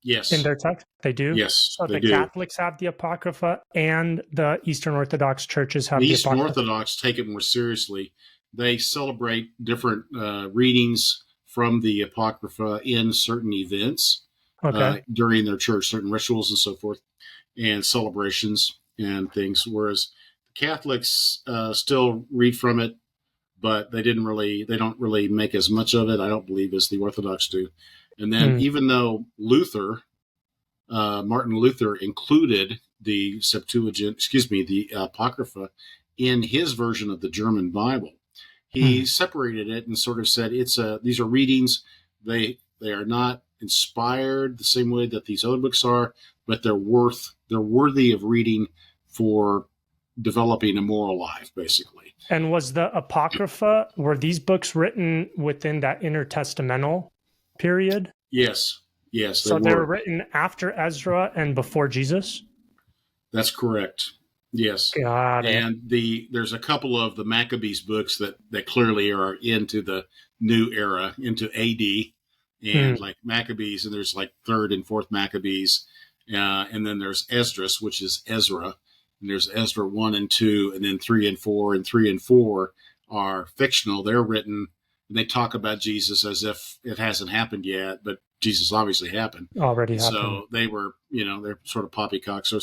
Speaker 2: Yes.
Speaker 3: In their text? They do?
Speaker 2: Yes,
Speaker 3: so the Catholics have the Apocrypha and the Eastern Orthodox churches have the Apocrypha?
Speaker 2: Eastern Orthodox take it more seriously. They celebrate different readings from the Apocrypha in certain events during their church, certain rituals and so forth, and celebrations and things, whereas the Catholics still read from it, but they don't really make as much of it, I don't believe, as the Orthodox do. And then even though Martin Luther included the the Apocrypha in his version of the German Bible, he separated it and sort of said these are readings. They are not inspired the same way that these other books are, but they're worthy of reading for developing a moral life, basically.
Speaker 3: And was the Apocrypha, were these books written within that intertestamental period?
Speaker 2: Yes.
Speaker 3: So they were written after Ezra and before Jesus? That's
Speaker 2: correct. Yes.
Speaker 3: Got it.
Speaker 2: And there's a couple of the Maccabees books that clearly are into the new era, into AD, and like Maccabees, and there's like 3rd and 4th Maccabees, and then there's Esdras, which is Ezra, and there's Ezra 1 and 2, and then 3 and 4, and 3 and 4 are fictional. They're written, and they talk about Jesus as if it hasn't happened yet, but Jesus obviously happened.
Speaker 3: Already happened.
Speaker 2: So they were, they're sort of poppycock. So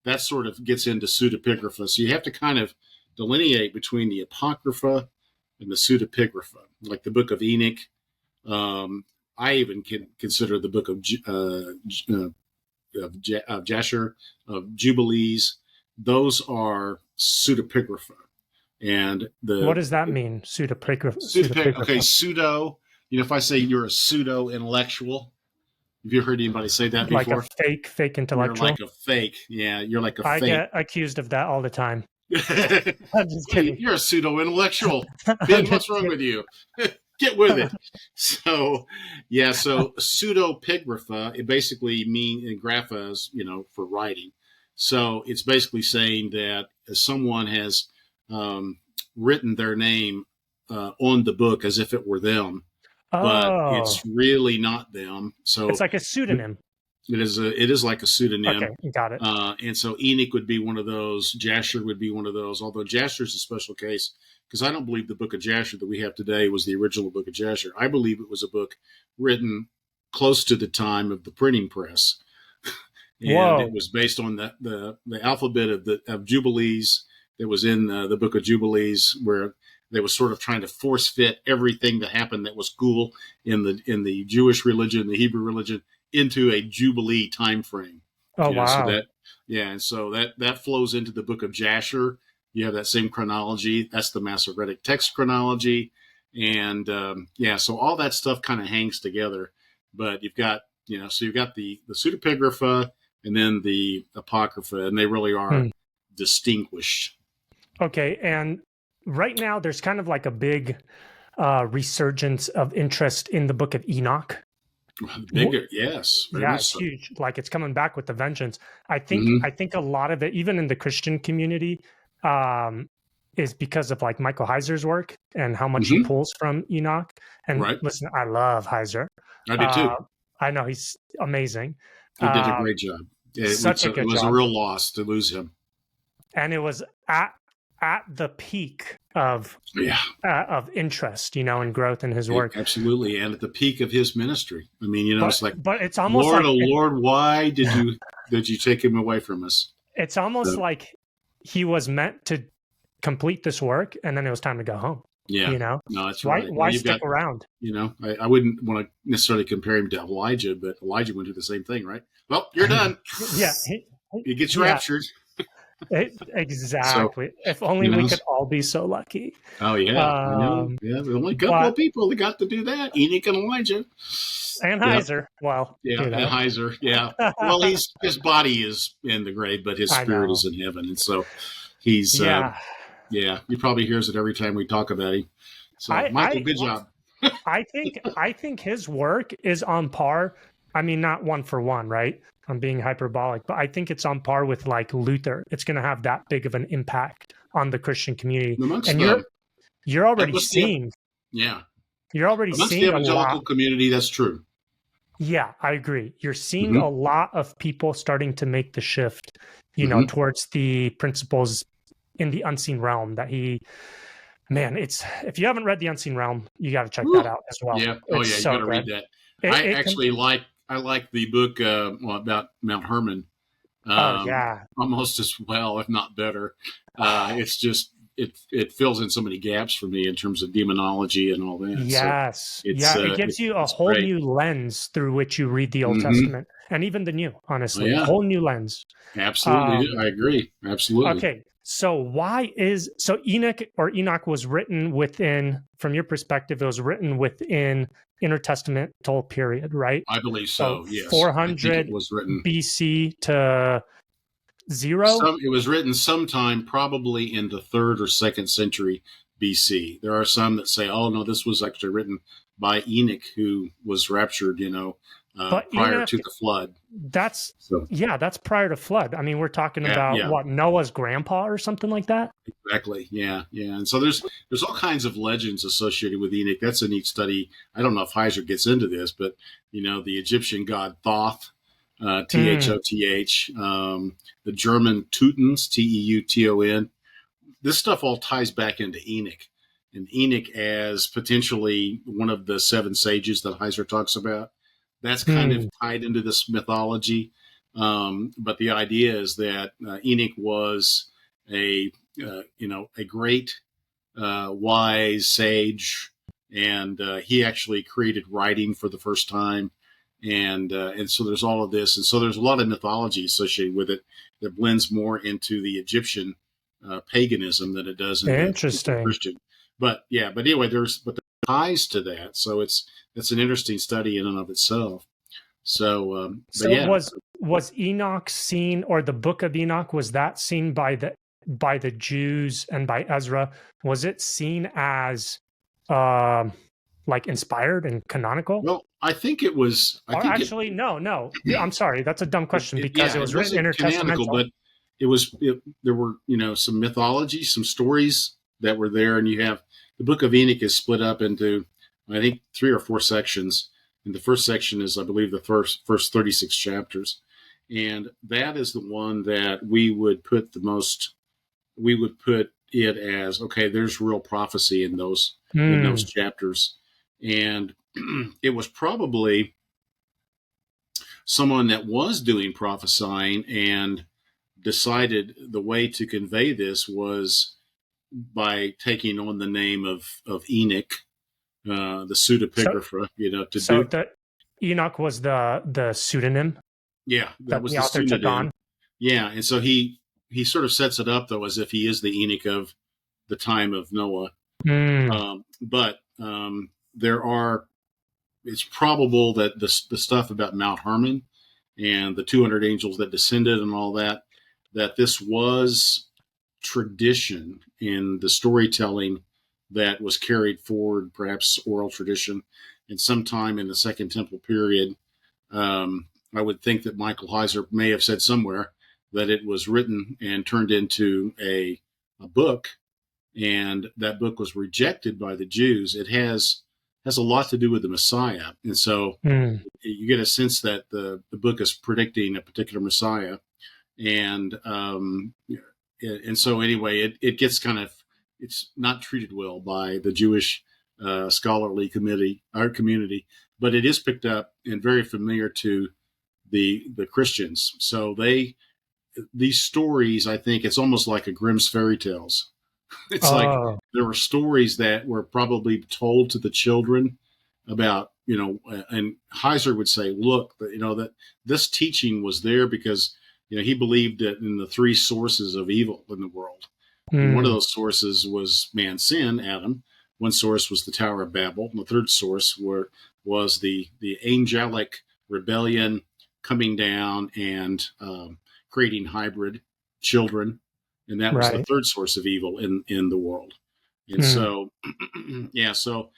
Speaker 2: that sort of gets into pseudepigrapha. So you have to kind of delineate between the Apocrypha and the pseudepigrapha, like the Book of Enoch. I even can consider the Book of Jasher, of Jubilees. Those are pseudepigrapha. And
Speaker 3: what does that mean? Pseudepigrapha.
Speaker 2: Okay, pseudo. If I say you're a pseudo intellectual, have you heard anybody say that before?
Speaker 3: Like a fake intellectual?
Speaker 2: You're like a fake. Yeah, you're like a fake.
Speaker 3: I get accused of that all the time. I'm just kidding.
Speaker 2: You're a pseudo intellectual. Ben, what's wrong with you? Get with it. So pseudepigrapha, it basically means grapha is, for writing. So it's basically saying that someone has written their name on the book as if it were them, but it's really not them. So
Speaker 3: it's like a pseudonym.
Speaker 2: It is like a pseudonym.
Speaker 3: Okay, got it.
Speaker 2: And so Enoch would be one of those. Jasher would be one of those. Although Jasher is a special case, because I don't believe the Book of Jasher that we have today was the original Book of Jasher. I believe it was a book written close to the time of the printing press, and it was based on the alphabet of Jubilees that was in the Book of Jubilees, where they was sort of trying to force fit everything that happened that was cool in the Jewish religion, the Hebrew religion, into a Jubilee time frame.
Speaker 3: Oh, wow.
Speaker 2: So that flows into the Book of Jasher. You have that same chronology. That's the Masoretic text chronology. And so all that stuff kind of hangs together. But you've got the pseudepigrapha and then the Apocrypha, and they really are distinguished.
Speaker 3: Okay, and right now there's kind of like a big resurgence of interest in the Book of Enoch.
Speaker 2: Bigger, yes.
Speaker 3: Yeah, it's huge. Like it's coming back with a vengeance. I think a lot of it, even in the Christian community, is because of like Michael Heiser's work and how much he pulls from Enoch. And listen, I love Heiser.
Speaker 2: I do too.
Speaker 3: I know he's amazing.
Speaker 2: He did a great job. It was a real loss to lose him.
Speaker 3: And it was at the peak of interest, and growth in his work.
Speaker 2: Absolutely, and at the peak of his ministry. I mean, it's like,
Speaker 3: but it's almost
Speaker 2: Lord,
Speaker 3: like,
Speaker 2: Lord, why did you take him away from us?
Speaker 3: It's almost like he was meant to complete this work, and then it was time to go home.
Speaker 2: Yeah,
Speaker 3: no,
Speaker 2: that's
Speaker 3: right. Why stick around?
Speaker 2: I wouldn't want to necessarily compare him to Elijah, but Elijah went through the same thing, right? Well, you're done.
Speaker 3: Yeah,
Speaker 2: he gets raptured.
Speaker 3: Exactly. So, if only we could all be so lucky.
Speaker 2: Oh yeah, I know. Yeah, there's only a couple of people that got to do that: Enoch and Elijah,
Speaker 3: and Heiser. Well,
Speaker 2: and Heiser. Yeah. Well, his body is in the grave, but his spirit is in heaven, and so he's. He probably hears it every time we talk about him. So, Michael, good job.
Speaker 3: I think his work is on par. I mean, not one for one, right? I'm being hyperbolic, but I think it's on par with like Luther. It's going to have that big of an impact on the Christian community, and you're already seeing. You're already seeing
Speaker 2: the evangelical community. That's true.
Speaker 3: Yeah, I agree. You're seeing a lot of people starting to make the shift, towards the principles in the unseen realm that if you haven't read the Unseen Realm, you got to check that out as well.
Speaker 2: Yeah. You got to read that. I like the book about Mount Hermon. Almost as well, if not better. It's just it fills in so many gaps for me in terms of demonology and all that.
Speaker 3: Yes, it gives you a whole new lens through which you read the Old Testament and even the New. Honestly, a whole new lens.
Speaker 2: Absolutely, I agree. Absolutely.
Speaker 3: Okay. So Enoch was written within, from your perspective, it was written within intertestamental period, right?
Speaker 2: I believe so, yes.
Speaker 3: 400 was written BC to 0?
Speaker 2: It was written sometime probably in the 3rd or 2nd century BC. There are some that say, oh, no, this was actually written by Enoch, who was raptured, prior to the flood.
Speaker 3: That's prior to flood. I mean, we're talking about what, Noah's grandpa or something like that?
Speaker 2: Exactly. Yeah. And so there's all kinds of legends associated with Enoch. That's a neat study. I don't know if Heiser gets into this, but the Egyptian god Thoth, Thoth, the German Teutons, Teuton. This stuff all ties back into Enoch, and Enoch as potentially one of the 7 sages that Heiser talks about. That's kind of tied into this mythology. But the idea is that Enoch was a great, wise sage, and he actually created writing for the first time. And so there's all of this. And so there's a lot of mythology associated with it that blends more into the Egyptian paganism than it does in the Christian. But anyway, there's ties to that. So it's an interesting study in and of itself. So was Enoch seen, or the Book of Enoch, was that seen by the Jews and by Ezra? Was it seen as like inspired and canographical? Well, I think it was.
Speaker 3: No. I'm sorry, that's a dumb question because it was written intertestamental.
Speaker 2: But there were some mythology, some stories that were there, and you have the Book of Enoch is split up into, I think, 3 or 4 sections. And the first section is, I believe, the first 36 chapters. And that is the one that we would put it as, okay, there's real prophecy in those chapters. And it was probably someone that was doing prophesying and decided the way to convey this was by taking on the name of Enoch, the pseudepigrapha,
Speaker 3: Enoch was the pseudonym.
Speaker 2: Yeah,
Speaker 3: that was the author took on.
Speaker 2: Yeah, and so he sort of sets it up though as if he is the Enoch of the time of Noah. But it's probable that the stuff about Mount Hermon and the 200 angels that descended and all that this was tradition in the storytelling that was carried forward, perhaps oral tradition, and sometime in the Second Temple period. I would think that Michael Heiser may have said somewhere that it was written and turned into a book, and that book was rejected by the Jews. It has has a lot to do with the Messiah. And so you get a sense that the book is predicting a particular Messiah. And so anyway, it gets it's not treated well by the Jewish scholarly community, but it is picked up and very familiar to the Christians. So these stories, I think it's almost like a Grimm's fairy tales. It's like there were stories that were probably told to the children about, and Heiser would say, look, that this teaching was there because, he believed that in the three sources of evil in the world. And one of those sources was man's sin, Adam. One source was the Tower of Babel. And the third source was the angelic rebellion coming down and creating hybrid children. And that was the third source of evil in the world. And so, so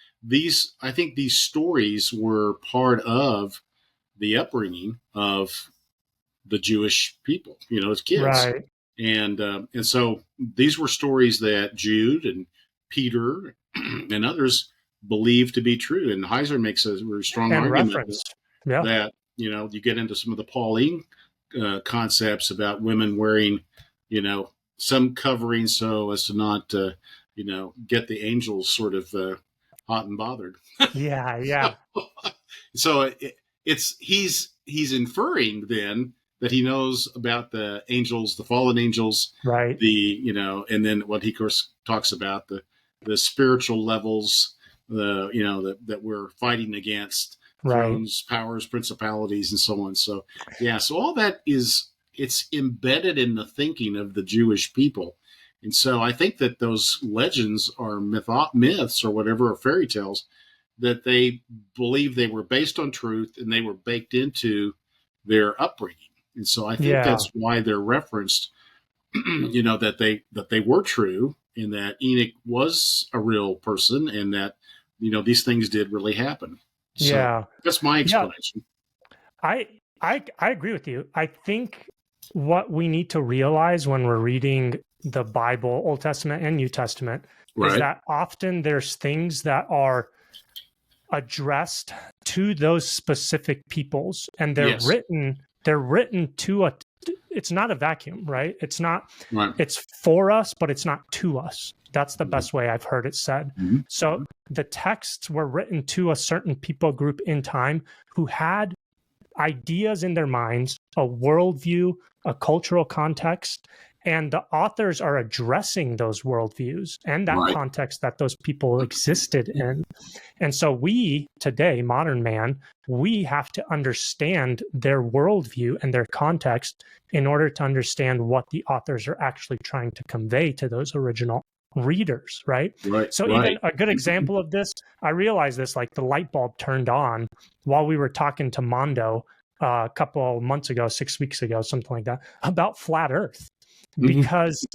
Speaker 2: I think these stories were part of the upbringing of the Jewish people, as kids.
Speaker 3: Right.
Speaker 2: And so these were stories that Jude and Peter and others believed to be true. And Heiser makes a very strong argument that, you get into some of the Pauline concepts about women wearing, some covering so as to not, get the angels sort of hot and bothered.
Speaker 3: Yeah.
Speaker 2: So he's inferring then that he knows about the angels, the fallen angels,
Speaker 3: right?
Speaker 2: And then what he of course talks about the spiritual levels, that we're fighting against, thrones, powers, principalities, and so on. So so all that it's embedded in the thinking of the Jewish people. And so I think that those legends are myths or whatever, or fairy tales, that they believe they were based on truth and they were baked into their upbringing. And so I think that's why they're referenced, that they were true, and that Enoch was a real person, and that, these things did really happen. So that's my explanation.
Speaker 3: I agree with you. I think what we need to realize when we're reading the Bible, Old Testament and New Testament, is that often there's things that are addressed to those specific peoples, and they're written to it's not a vacuum, right? It's not, it's for us, but it's not to us. That's the best way I've heard it said. So the texts were written to a certain people group in time who had ideas in their minds, a worldview, a cultural context, and the authors are addressing those worldviews and that context that those people existed in. And so we today, modern man, we have to understand their worldview and their context in order to understand what the authors are actually trying to convey to those original readers, right? So even a good example of this, I realized this, like the light bulb turned on while we were talking to Mondo a couple months ago, 6 weeks ago, something like that, about flat Earth. Because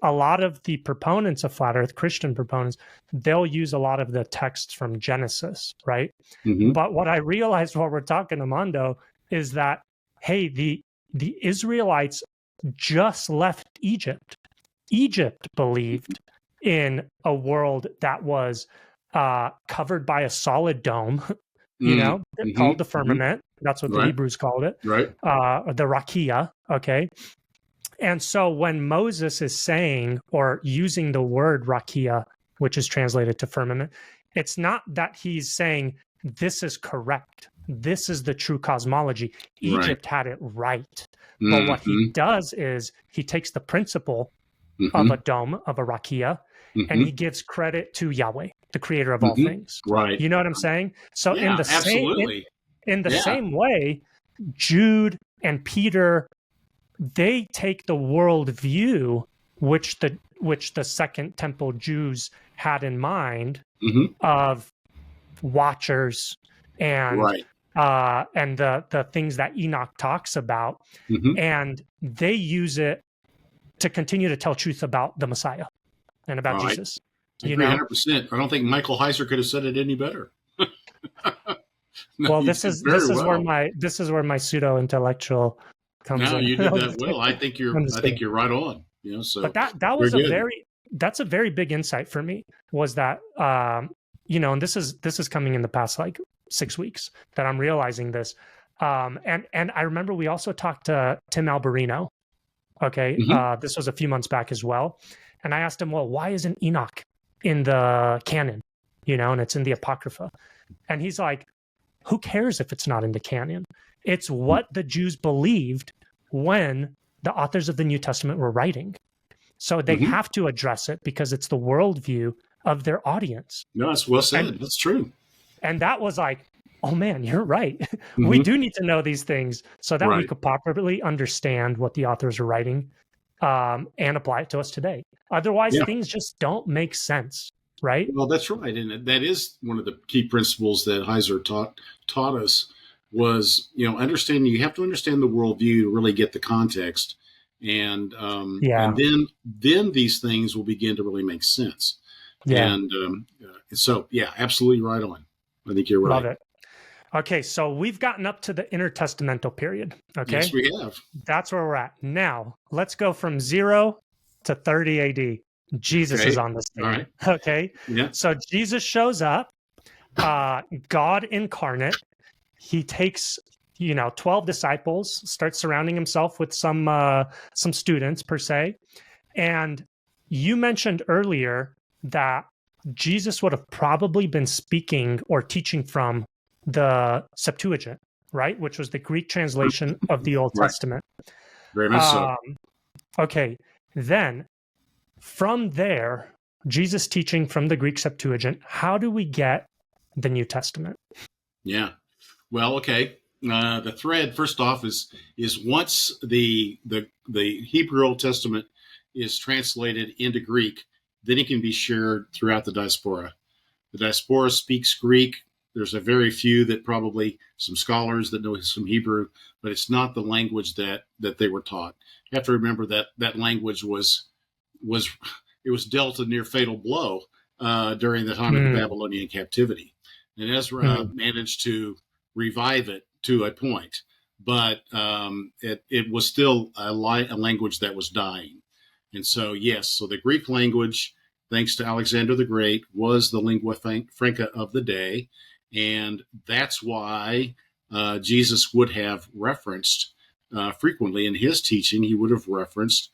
Speaker 3: a lot of the proponents of flat Earth, Christian proponents, they'll use a lot of the texts from Genesis, right? But what I realized while we're talking to Mondo is that, hey, the Israelites just left Egypt. Egypt believed in a world that was covered by a solid dome, called the firmament. That's what the Hebrews called it. The rakia, okay? And so when Moses is saying or using the word rakia, which is translated to firmament, it's not that he's saying this is correct. This is the true cosmology. Egypt had it right. But what he does is he takes the principle of a dome, of a rakia, and he gives credit to Yahweh, the creator of all things. You know what I'm saying? So in the same way, Jude and Peter, they take the worldview which the Second Temple Jews had in mind of watchers and the things that Enoch talks about, and they use it to continue to tell truth about the Messiah and about Jesus.
Speaker 2: I agree 100%. I don't think Michael Heiser could have said it any better.
Speaker 3: Well, this is where my pseudo intellectual comes in.
Speaker 2: You did that well. I think you're right on. So
Speaker 3: but that was that's a very big insight for me, was that and this is coming in the past like 6 weeks that I'm realizing this. And I remember we also talked to Tim Alberino. Okay. This was a few months back as well. And I asked him, well, why isn't Enoch in the canon, and it's in the Apocrypha? And he's like, who cares if it's not in the canon? It's what the Jews believed when the authors of the New Testament were writing. So they have to address it because it's the worldview of their audience.
Speaker 2: No, that's well said. That's true.
Speaker 3: And that was like, oh man, you're right. We do need to know these things so that we could properly understand what the authors are writing and apply it to us today. Otherwise, things just don't make sense, right?
Speaker 2: Well, that's right. And that is one of the key principles that Heiser taught us was, understanding, you have to understand the worldview to really get the context. And then these things will begin to really make sense. Yeah. And so, absolutely right on. I think you're right.
Speaker 3: Love it. Okay, so we've gotten up to the intertestamental period. Okay.
Speaker 2: Yes, we have.
Speaker 3: That's where we're at. Now, let's go from 0 to 30 AD. Jesus is on the scene. Right. Okay. Yeah. So Jesus shows up, God incarnate. He takes 12 disciples, starts surrounding himself with some students per se. And you mentioned earlier that Jesus would have probably been speaking or teaching from the Septuagint, right? Which was the Greek translation of the Old Testament.
Speaker 2: Very much so.
Speaker 3: Okay. Then from there, Jesus teaching from the Greek Septuagint, how do we get the New Testament?
Speaker 2: Yeah. Well, okay. The thread, first off, is once the Hebrew Old Testament is translated into Greek, then it can be shared throughout the diaspora. The diaspora speaks Greek. There's a very few that probably some scholars that know some Hebrew, but it's not the language that they were taught. You have to remember that language was dealt a near fatal blow during the time of the Babylonian captivity, and Ezra managed to revive it to a point, but it was still a language that was dying. And so, so the Greek language, thanks to Alexander the Great, was the lingua franca of the day. And that's why Jesus would have referenced frequently in his teaching, he would have referenced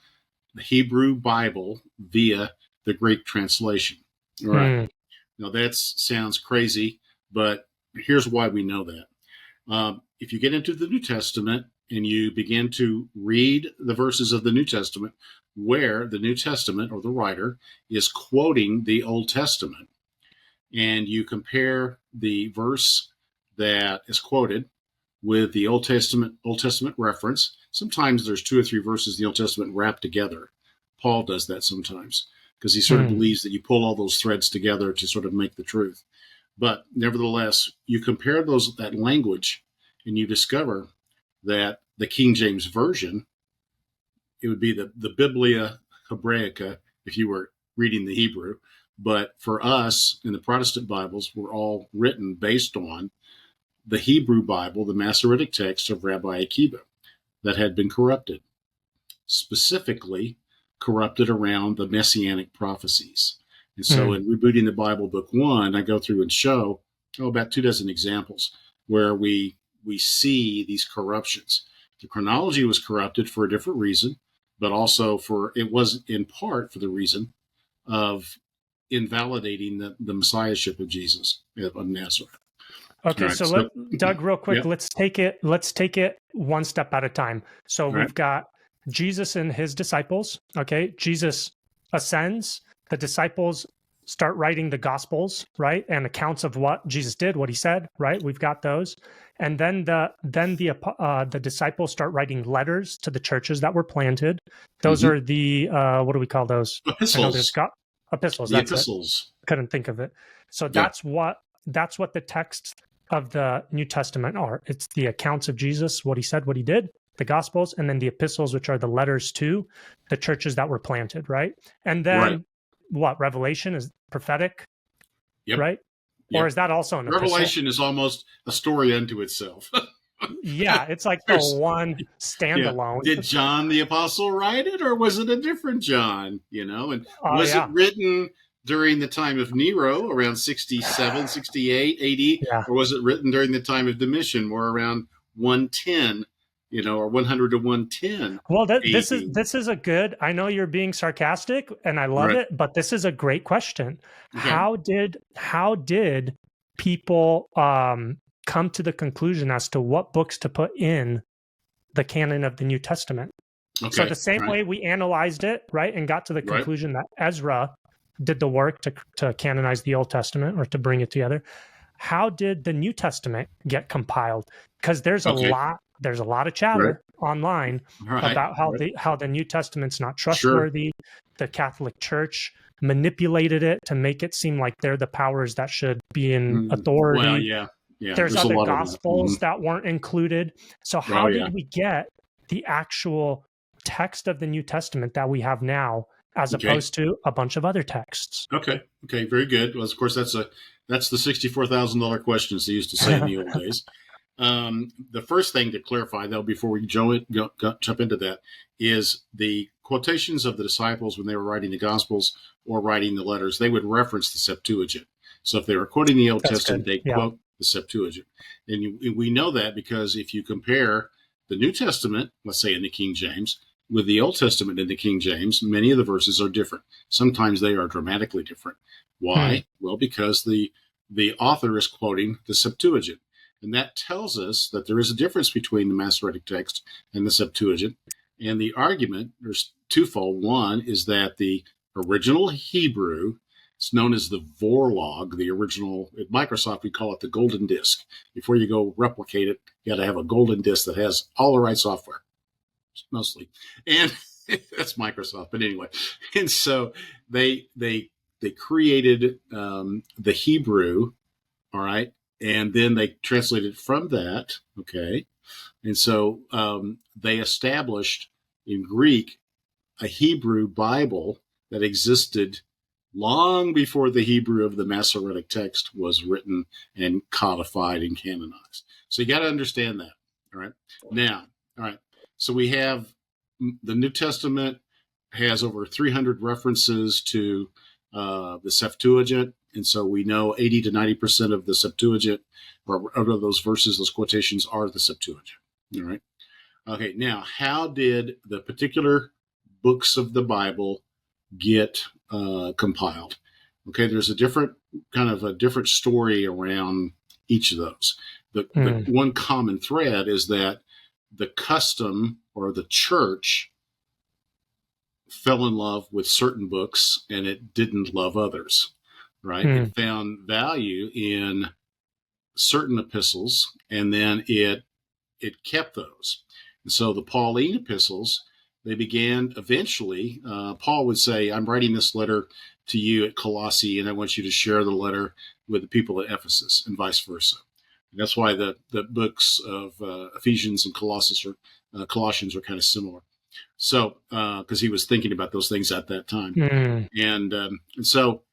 Speaker 2: the Hebrew Bible via the Greek translation. All right. Now, that sounds crazy, but here's why we know that. If you get into the New Testament and you begin to read the verses of the New Testament where the New Testament or the writer is quoting the Old Testament, and you compare the verse that is quoted with the Old Testament reference, sometimes there's 2 or 3 verses in the Old Testament wrapped together. Paul does that sometimes because he sort of believes that you pull all those threads together to sort of make the truth. But nevertheless, you compare that language and you discover that the King James Version, it would be the Biblia Hebraica if you were reading the Hebrew. But for us in the Protestant Bibles, were all written based on the Hebrew Bible, the Masoretic text of Rabbi Akiba that had been corrupted, specifically corrupted around the Messianic prophecies. And so in Rebooting the Bible, Book 1, I go through and show about 24 examples where we see these corruptions. The chronology was corrupted for a different reason, but also it was in part for the reason of invalidating the messiahship of Jesus of Nazareth.
Speaker 3: Okay, right, so Doug, real quick, let's take it one step at a time. So we've got Jesus and his disciples. Okay, Jesus ascends. The disciples start writing the Gospels, right, and accounts of what Jesus did, what he said, right? We've got those, and then the disciples start writing letters to the churches that were planted. Those are the what do we call those?
Speaker 2: Epistles.
Speaker 3: Epistles.
Speaker 2: The epistles.
Speaker 3: Couldn't think of it. So that's what the texts of the New Testament are. It's the accounts of Jesus, what he said, what he did, the Gospels, and then the epistles, which are the letters to the churches that were planted, right? And then what? Revelation is prophetic, right? Or is that also an
Speaker 2: Revelation epistle? Is almost a story unto itself.
Speaker 3: It's like the one standalone.
Speaker 2: Did John the Apostle write it, or was it a different John? And was it written during the time of Nero, around 67, 68 AD,
Speaker 3: Yeah.
Speaker 2: or was it written during the time of Domitian, more around 110, or 100 to 110
Speaker 3: Well, this is
Speaker 2: AD?
Speaker 3: this is a good. I know you're being sarcastic, and I love
Speaker 2: Right.
Speaker 3: it, but this is a great question.
Speaker 2: Okay.
Speaker 3: How did people come to the conclusion as to what books to put in the canon of the New Testament?
Speaker 2: Okay.
Speaker 3: So the same
Speaker 2: Right.
Speaker 3: way we analyzed it, right, and got to the
Speaker 2: Right.
Speaker 3: conclusion that Ezra did the work to canonize the Old Testament or to bring it together. How did the New Testament get compiled? Because there's a
Speaker 2: Okay.
Speaker 3: lot of
Speaker 2: Right.
Speaker 3: chatter online
Speaker 2: Right.
Speaker 3: about how
Speaker 2: Right.
Speaker 3: the New Testament's not
Speaker 2: Sure.
Speaker 3: trustworthy. The Catholic Church manipulated it to make it seem like they're the powers that should be in authority.
Speaker 2: Well, yeah. Yeah.
Speaker 3: There's
Speaker 2: a
Speaker 3: other
Speaker 2: lot
Speaker 3: gospels
Speaker 2: of
Speaker 3: that weren't included. So
Speaker 2: that.
Speaker 3: how
Speaker 2: Oh, yeah.
Speaker 3: did we get the actual text of the New Testament that we have now, as
Speaker 2: Okay.
Speaker 3: opposed to a bunch of other texts?
Speaker 2: Okay. Very good. Well, of course, that's the $64,000 question, as they used to say in the old days. The first thing to clarify, though, before we jump into that, is the quotations of the disciples when they were writing the Gospels or writing the letters. They would reference the Septuagint. So if they were quoting the Old Testament, they quote the Septuagint. And we know that because if you compare the New Testament, let's say in the King James, with the Old Testament in the King James, many of the verses are different. Sometimes they are dramatically different. Why? Well, because the author is quoting the Septuagint. And that tells us that there is a difference between the Masoretic text and the Septuagint. And the argument, there's twofold. One is that the original Hebrew, it's known as the Vorlog, the original, at Microsoft, we call it the golden disk. Before you go replicate it, you got to have a golden disk that has all the right software, mostly. And that's Microsoft. But anyway, and so they created the Hebrew, all right, and then they translated from that, okay, and so they established in Greek a Hebrew Bible that existed long before the Hebrew of the Masoretic text was written and codified and canonized. So you got to understand that, all right? Now, all right, so we have the New Testament has over 300 references to the Septuagint. And so we know 80 to 90% of the Septuagint, or of those verses, those quotations, are the Septuagint. All right. Okay. Now, how did the particular books of the Bible get compiled? Okay. There's a different story around each of those. The one common thread is that the custom or the church fell in love with certain books and it didn't love others, right? It found value in certain epistles and then it kept those. And so the Pauline epistles, they began eventually, Paul would say, I'm writing this letter to you at Colossae and I want you to share the letter with the people at Ephesus and vice versa. And that's why the books of Ephesians and Colossians are kind of similar. So, because he was thinking about those things at that time, and so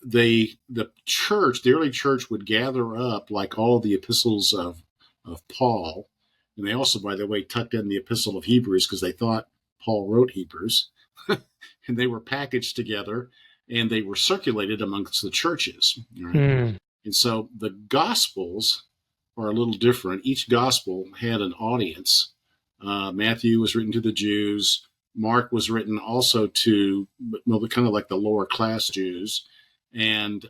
Speaker 2: the church, the early church, would gather up like all the epistles of Paul, and they also, by the way, tucked in the epistle of Hebrews because they thought Paul wrote Hebrews, and they were packaged together and they were circulated amongst the churches. Right? And so the Gospels are a little different. Each Gospel had an audience. Matthew was written to the Jews. Mark was written also to, kind of like the lower class Jews, and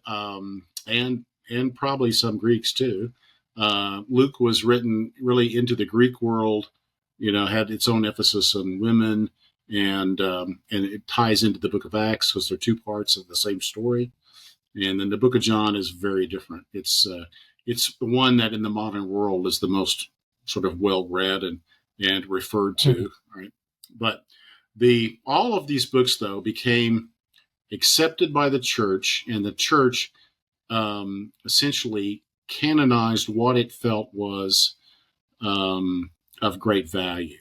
Speaker 2: probably some Greeks too. Luke was written really into the Greek world. Had its own emphasis on women, and it ties into the Book of Acts because they're two parts of the same story. And then the Book of John is very different. It's the one that in the modern world is the most sort of well read and referred to, right? But all of these books, though, became accepted by the church, and the church essentially canonized what it felt was of great value.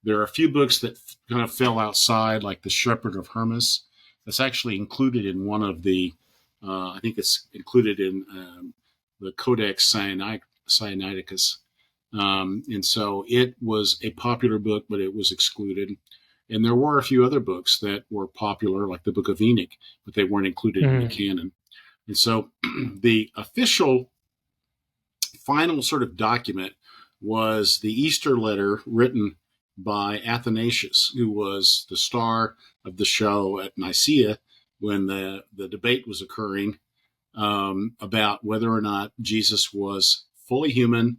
Speaker 2: There are a few books that kind of fell outside, like The Shepherd of Hermas. That's actually included in one of the, I think it's included in the Codex Sinaiticus. And so it was a popular book, but it was excluded. And there were a few other books that were popular, like the Book of Enoch, but they weren't included in the canon. And so the official final sort of document was the Easter letter written by Athanasius, who was the star of the show at Nicaea when the debate was occurring about whether or not Jesus was fully human,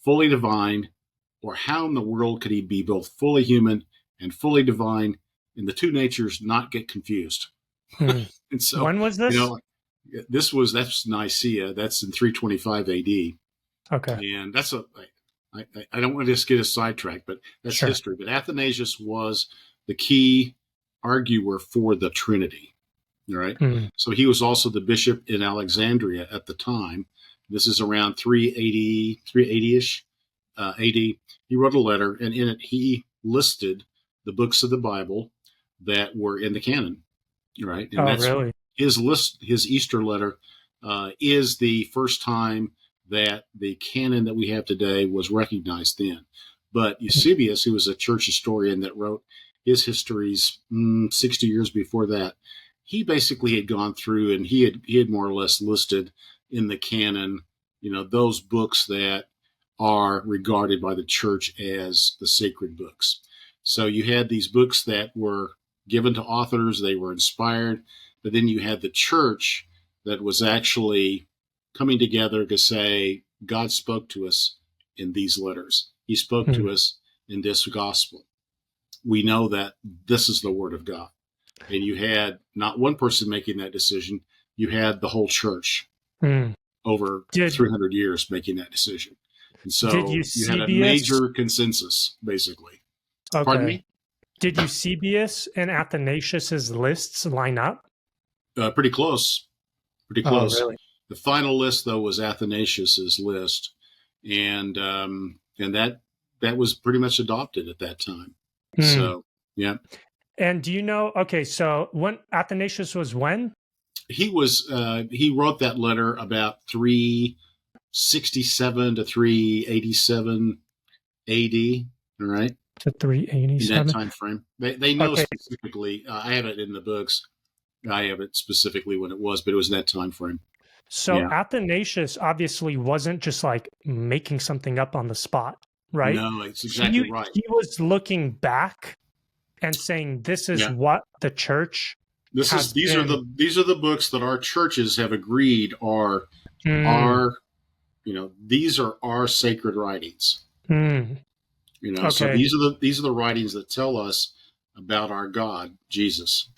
Speaker 2: fully divine, or how in the world could he be both fully human and fully divine, and the two natures not get confused. And so,
Speaker 3: when was this?
Speaker 2: That's Nicaea. That's in 325 AD.
Speaker 3: Okay.
Speaker 2: And that's I don't want to just get us sidetracked, but that's history. But Athanasius was the key arguer for the Trinity. All right. So he was also the bishop in Alexandria at the time. This is around 380-ish AD. He wrote a letter, and in it he listed the books of the Bible that were in the canon. Right. And that's
Speaker 3: really?
Speaker 2: His list, his Easter letter, is the first time that the canon that we have today was recognized then. But Eusebius, who was a church historian that wrote his histories 60 years before that, he basically had gone through and he had more or less listed in the canon, those books that are regarded by the church as the sacred books. So you had these books that were given to authors, they were inspired, but then you had the church that was actually coming together to say, God spoke to us in these letters. He spoke to us in this gospel. We know that this is the word of God. And you had not one person making that decision. You had the whole church over 300 years making that decision. And so you had a major consensus, basically.
Speaker 3: Okay.
Speaker 2: Pardon me?
Speaker 3: Did Eusebius and Athanasius's lists line up?
Speaker 2: Pretty close. Pretty close.
Speaker 3: Oh, really?
Speaker 2: The final list, though, was Athanasius's list. And that was pretty much adopted at that time. So, yeah.
Speaker 3: And do you know, okay, so when Athanasius was when?
Speaker 2: He wrote that letter about 367 to 387 AD, all right?
Speaker 3: To 387?
Speaker 2: In that time frame. They know specifically. I have it in the books. I have it specifically when it was, but it was in that time frame.
Speaker 3: So Athanasius obviously wasn't just like making something up on the spot, right?
Speaker 2: No, it's exactly right.
Speaker 3: He was looking back and saying, "This is what the church." These are
Speaker 2: the books that our churches have agreed are these are our sacred writings. So these are the writings that tell us about our God, Jesus.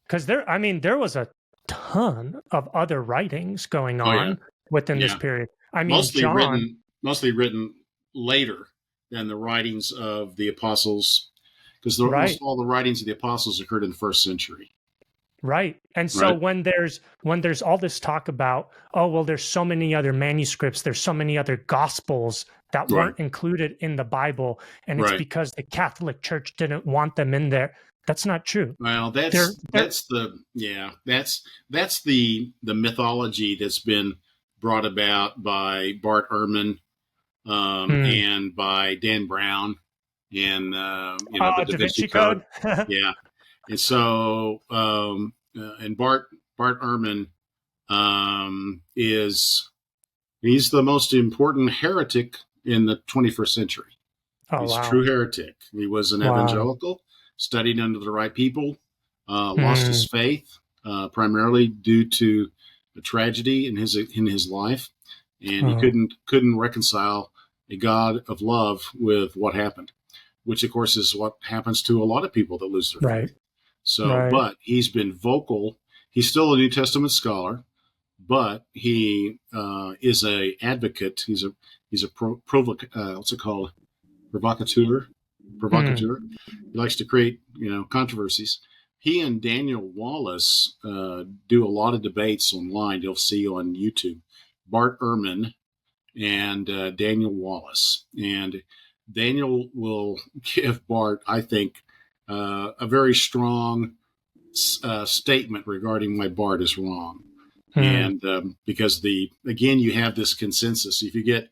Speaker 3: Because there was a ton of other writings going on within this period. I mean,
Speaker 2: mostly written later than the writings of the apostles, because almost all the writings of the apostles occurred in the first century.
Speaker 3: Right. And so when there's all this talk about, there's so many other manuscripts, there's so many other gospels that weren't included in the Bible, and it's because the Catholic Church didn't want them in there. That's not true.
Speaker 2: Well, that's the mythology that's been brought about by Bart Ehrman and by Dan Brown and the Da Vinci Code. And so and Bart Ehrman he's the most important heretic in the 21st century. He's a true heretic. He was an evangelical. Studied under the right people, lost his faith primarily due to a tragedy in his life, and he couldn't reconcile a God of love with what happened, which of course is what happens to a lot of people that lose their faith. So, but he's been vocal. He's still a New Testament scholar, but he is a advocate. He's a provocateur. He likes to create, controversies. He and Daniel Wallace do a lot of debates online. You'll see on YouTube. Bart Ehrman and Daniel Wallace. And Daniel will give Bart, I think, a very strong statement regarding why Bart is wrong. And because again, you have this consensus. If you get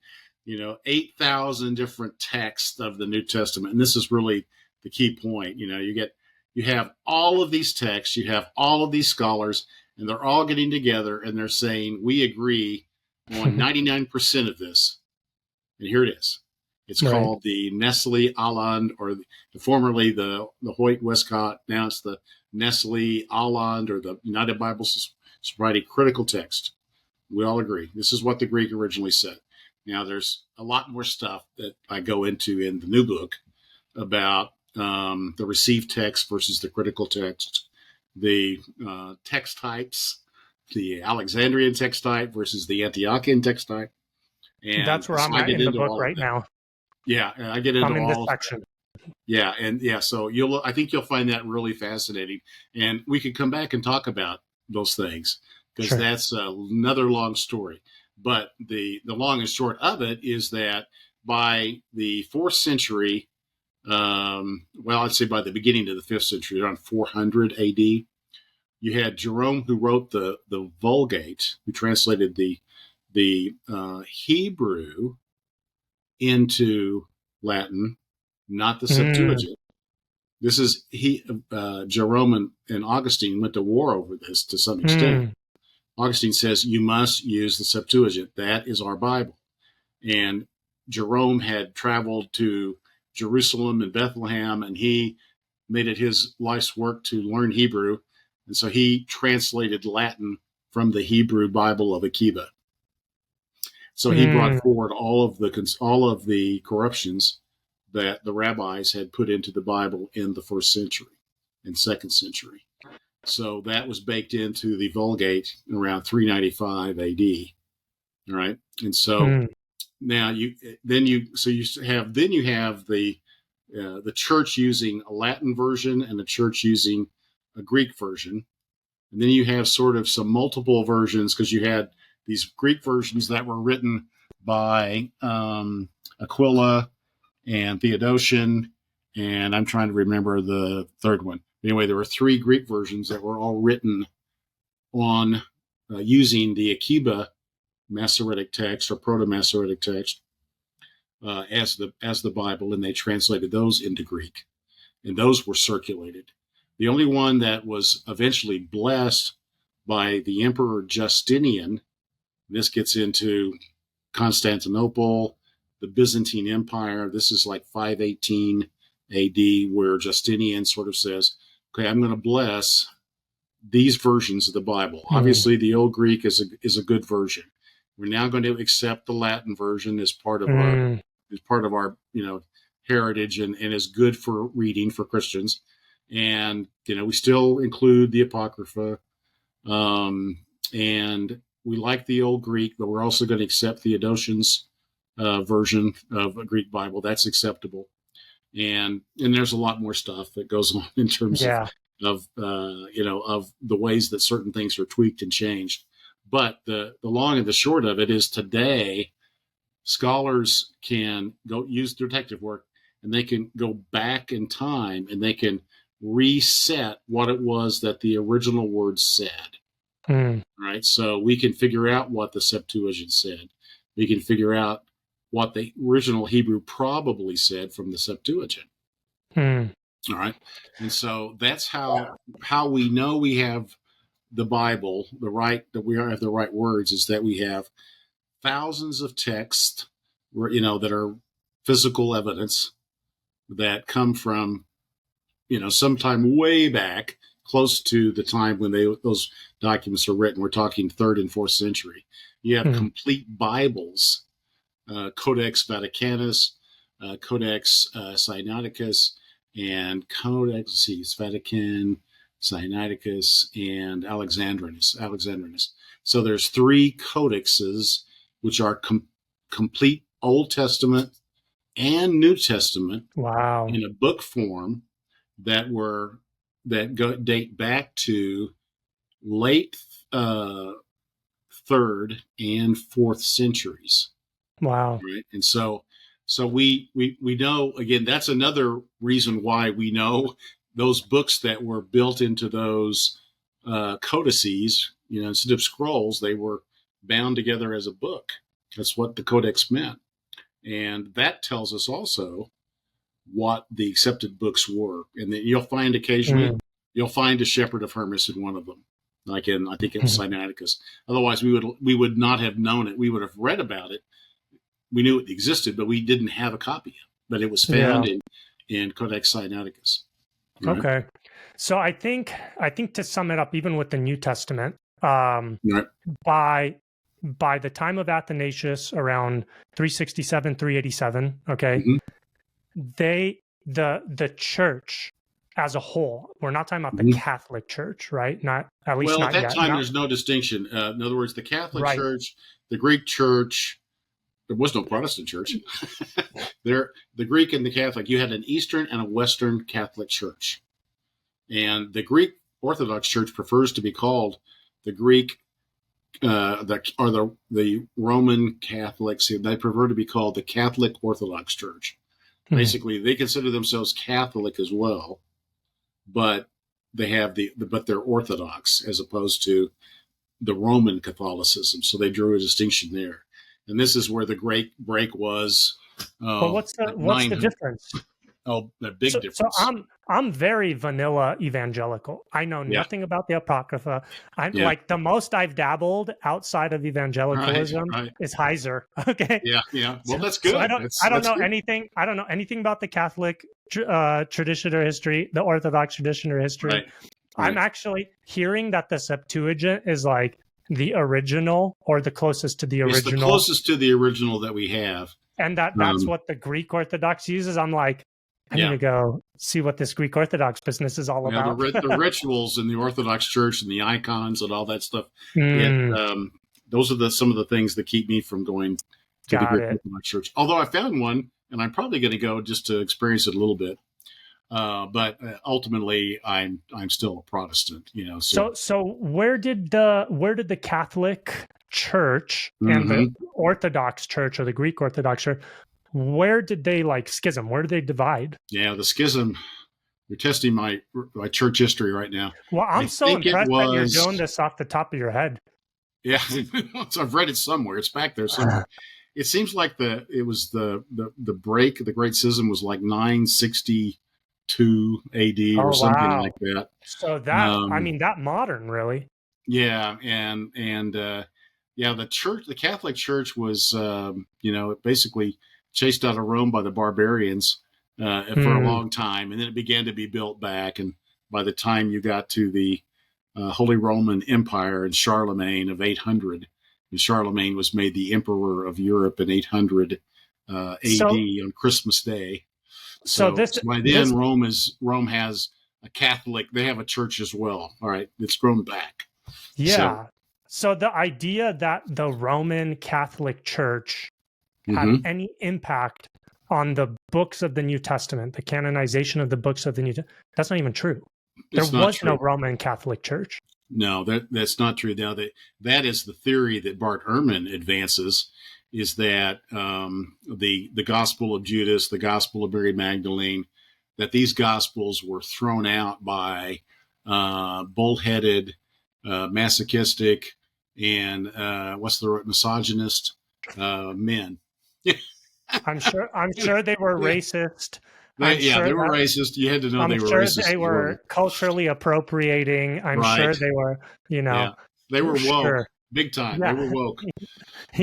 Speaker 2: 8,000 different texts of the New Testament, and this is really the key point. You have all of these texts, you have all of these scholars, and they're all getting together and they're saying, we agree on 99% of this. And here it is. It's called the Nestle Aland, or formerly the Hoyt Westcott. Now it's the Nestle Aland, or the United Bible Society Critical Text. We all agree. This is what the Greek originally said. Now, there's a lot more stuff that I go into in the new book about the received text versus the critical text, the text types, the Alexandrian text type versus the Antiochian text type. And
Speaker 3: that's where I'm at in the book right now.
Speaker 2: Yeah, and I get into
Speaker 3: I'm in
Speaker 2: all
Speaker 3: this section.
Speaker 2: Yeah, and so I think you'll find that really fascinating, and we could come back and talk about those things, because that's another long story. But the long and short of it is that by the 4th century, I'd say by the beginning of the 5th century, around 400 AD, you had Jerome, who wrote the Vulgate, who translated the Hebrew into Latin, not the Septuagint. This is Jerome and Augustine went to war over this to some extent. Augustine says you must use the Septuagint. That is our Bible. And Jerome had traveled to Jerusalem and Bethlehem, and he made it his life's work to learn Hebrew. And so he translated Latin from the Hebrew Bible of Akiba. So he brought forward all of the corruptions that the rabbis had put into the Bible in the 1st century and 2nd century. So that was baked into the Vulgate around 395 AD. All right. And so now you have the church using a Latin version and the church using a Greek version. And then you have sort of some multiple versions, because you had these Greek versions that were written by Aquila and Theodotion, and I'm trying to remember the third one. Anyway, there were 3 Greek versions that were all written on using the Akiba Masoretic text or Proto-Masoretic text as the Bible, and they translated those into Greek, and those were circulated. The only one that was eventually blessed by the Emperor Justinian, this gets into Constantinople, the Byzantine Empire. This is like 518 AD, where Justinian sort of says, okay, I'm going to bless these versions of the Bible. Obviously, the Old Greek is a good version. We're now going to accept the Latin version as part of our heritage, and is good for reading for Christians. And we still include the Apocrypha, and we like the Old Greek, but we're also going to accept Theodotion's version of a Greek Bible. That's acceptable. And there's a lot more stuff that goes on in terms of the ways that certain things are tweaked and changed. But the long and the short of it is, today scholars can go use detective work, and they can go back in time and they can reset what it was that the original words said. Right? So we can figure out what the Septuagint said. We can figure out what the original Hebrew probably said from the Septuagint. All right. And so that's how we know we have the Bible, that we have the right words, is that we have thousands of texts, that are physical evidence that come from, sometime way back, close to the time when those documents are written. We're talking 3rd and 4th century. You have complete Bibles, Codex Vaticanus, Codex Sinaiticus, and Codex Vatican, Sinaiticus, and Alexandrinus. So there's 3 codexes, which are complete Old Testament and New Testament in a book form that date back to late 3rd and 4th centuries.
Speaker 3: Wow.
Speaker 2: Right. And so we know, again, that's another reason why we know those books that were built into those codices, instead of scrolls, they were bound together as a book. That's what the codex meant. And that tells us also what the accepted books were. And then you'll find occasionally, you'll find a Shepherd of Hermas in one of them. Like I think it was Sinaiticus. Otherwise, we would not have known it. We would have read about it. We knew it existed, but we didn't have a copy. But it was found in Codex Sinaiticus.
Speaker 3: Right? Okay, so I think to sum it up, even with the New Testament, right. by the time of Athanasius, around 367, 387, okay, the church as a whole, we're not talking about the Catholic Church, right? Not at least.
Speaker 2: Well,
Speaker 3: not
Speaker 2: at that
Speaker 3: yet.
Speaker 2: time, there's no distinction. In other words, the Catholic
Speaker 3: right.
Speaker 2: Church, the Greek Church. There was no Protestant church. The Greek and the Catholic. You had an Eastern and a Western Catholic Church, and the Greek Orthodox Church prefers to be called the Greek, the Roman Catholics. They prefer to be called the Catholic Orthodox Church. Basically, they consider themselves Catholic as well, but they have but they're Orthodox as opposed to the Roman Catholicism. So they drew a distinction there, and this is where the great break was.
Speaker 3: But what's the difference?
Speaker 2: Oh, the big difference.
Speaker 3: So I'm very vanilla evangelical. I know nothing about the Apocrypha. I'm like the most I've dabbled outside of evangelicalism is Heiser. Okay.
Speaker 2: Yeah. Well, that's good.
Speaker 3: So I don't know anything. I don't know anything about the Catholic tradition or history, the Orthodox tradition or history.
Speaker 2: Right.
Speaker 3: I'm actually hearing that the Septuagint is like the original or the closest to the original.
Speaker 2: It's the closest to the original that we have.
Speaker 3: And that's what the Greek Orthodox uses. I'm like, I need to go see what this Greek Orthodox business is all about.
Speaker 2: The rituals in the Orthodox Church and the icons and all that stuff. Those are some of the things that keep me from going to the Greek Orthodox Church. Although I found one, and I'm probably going to go just to experience it a little bit. But ultimately, I'm still a Protestant. So
Speaker 3: where did the Catholic Church and the Orthodox Church or the Greek Orthodox Church, where did they schism? Where did they divide?
Speaker 2: Yeah, the schism. You're testing my church history right now.
Speaker 3: Well, I'm so impressed that you're doing this off the top of your head.
Speaker 2: Yeah, I've read it somewhere. It's back there somewhere. It seems like the Great Schism was like 962 AD or something like that.
Speaker 3: So that that modern, really.
Speaker 2: Yeah, and the church, the Catholic Church was basically chased out of Rome by the barbarians for a long time, and then it began to be built back. And by the time you got to the Holy Roman Empire and Charlemagne of 800, and Charlemagne was made the emperor of Europe in 800 AD on Christmas Day. So by then Rome has a Catholic. They have a church as well. All right, it's grown back.
Speaker 3: Yeah. So the idea that the Roman Catholic Church had any impact on the books of the New Testament, the canonization of the books of the New Testament, that's not even true. There was no Roman Catholic Church.
Speaker 2: No, that's not true. Now, that is the theory that Bart Ehrman advances, is that the Gospel of Judas, the Gospel of Mary Magdalene, that these Gospels were thrown out by bullheaded, masochistic, and misogynist men.
Speaker 3: I'm sure they were racist.
Speaker 2: They were racist. You had to know they were racist.
Speaker 3: I'm sure they were culturally appropriating. I'm sure they were,
Speaker 2: they were woke, big time. Yeah. They were woke.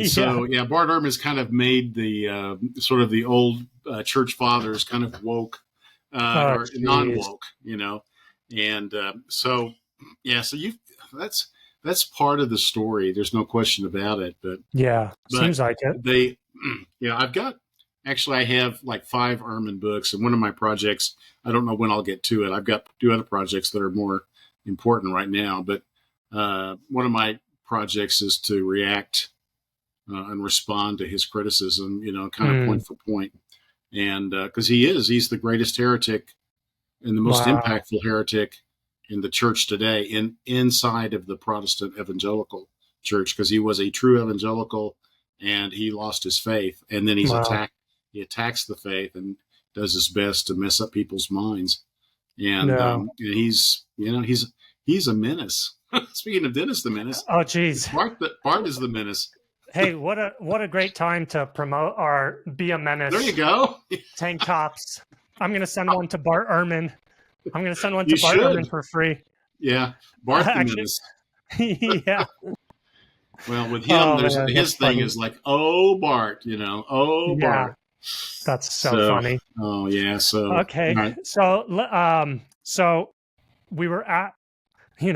Speaker 2: So, Bart Ehrman's kind of made the sort of the old church fathers kind of woke or non-woke, and so that's part of the story. There's no question about it. But
Speaker 3: seems like it.
Speaker 2: I have like 5 Ehrman books, and one of my projects, I don't know when I'll get to it. I've got 2 other projects that are more important right now, but one of my projects is to react and respond to his criticism, kind of point for point. And because he's the greatest heretic and the most impactful heretic in the church today, inside of the Protestant evangelical church, because he was a true evangelical and he lost his faith, and then he's attacked. He attacks the faith and does his best to mess up people's minds. And he's a menace. Speaking of Dennis the Menace.
Speaker 3: Oh, geez.
Speaker 2: Bart is the menace.
Speaker 3: Hey, what a great time to promote our Be a Menace.
Speaker 2: There you go.
Speaker 3: Tank tops. I'm going to send one to Bart Ehrman. I'm going to send one
Speaker 2: You
Speaker 3: to Bart
Speaker 2: should.
Speaker 3: Ehrman for free.
Speaker 2: Yeah, Bart the
Speaker 3: Actually,
Speaker 2: Menace.
Speaker 3: yeah.
Speaker 2: Well, with him,
Speaker 3: Oh, man,
Speaker 2: his thing
Speaker 3: funny.
Speaker 2: is like, oh, Bart, oh,
Speaker 3: Yeah,
Speaker 2: Bart.
Speaker 3: that's so funny.
Speaker 2: Oh, yeah. So,
Speaker 3: Okay.
Speaker 2: right.
Speaker 3: So we were at,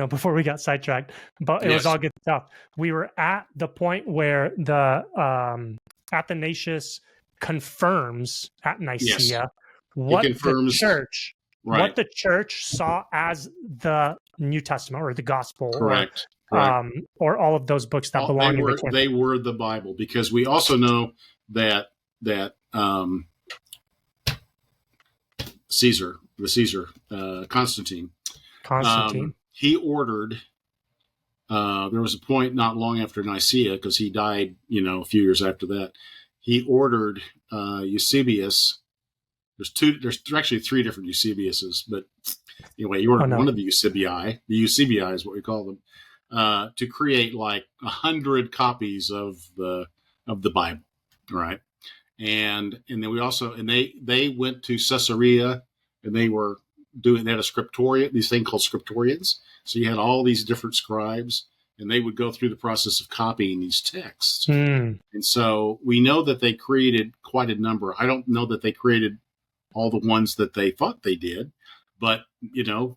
Speaker 3: before we got sidetracked, but it was all good stuff. We were at the point where the Athanasius confirms at Nicaea what
Speaker 2: confirms,
Speaker 3: the church,
Speaker 2: right.
Speaker 3: what the church saw as the New Testament or the Gospel,
Speaker 2: correct,
Speaker 3: or all of those books that belong in the canon.
Speaker 2: They were the Bible, because we also know that Caesar, Constantine, he ordered. There was a point not long after Nicaea, because he died, a few years after that. He ordered Eusebius. There's actually three different Eusebiuses, but anyway, he ordered one of the Eusebii. The Eusebii is what we call them, to create like 100 copies of the Bible, right? And then we also, and they went to Caesarea, and they had a scriptorium, these things called scriptorians. So you had all these different scribes, and they would go through the process of copying these texts. And so we know that they created quite a number. I don't know that they created all the ones that they thought they did, but,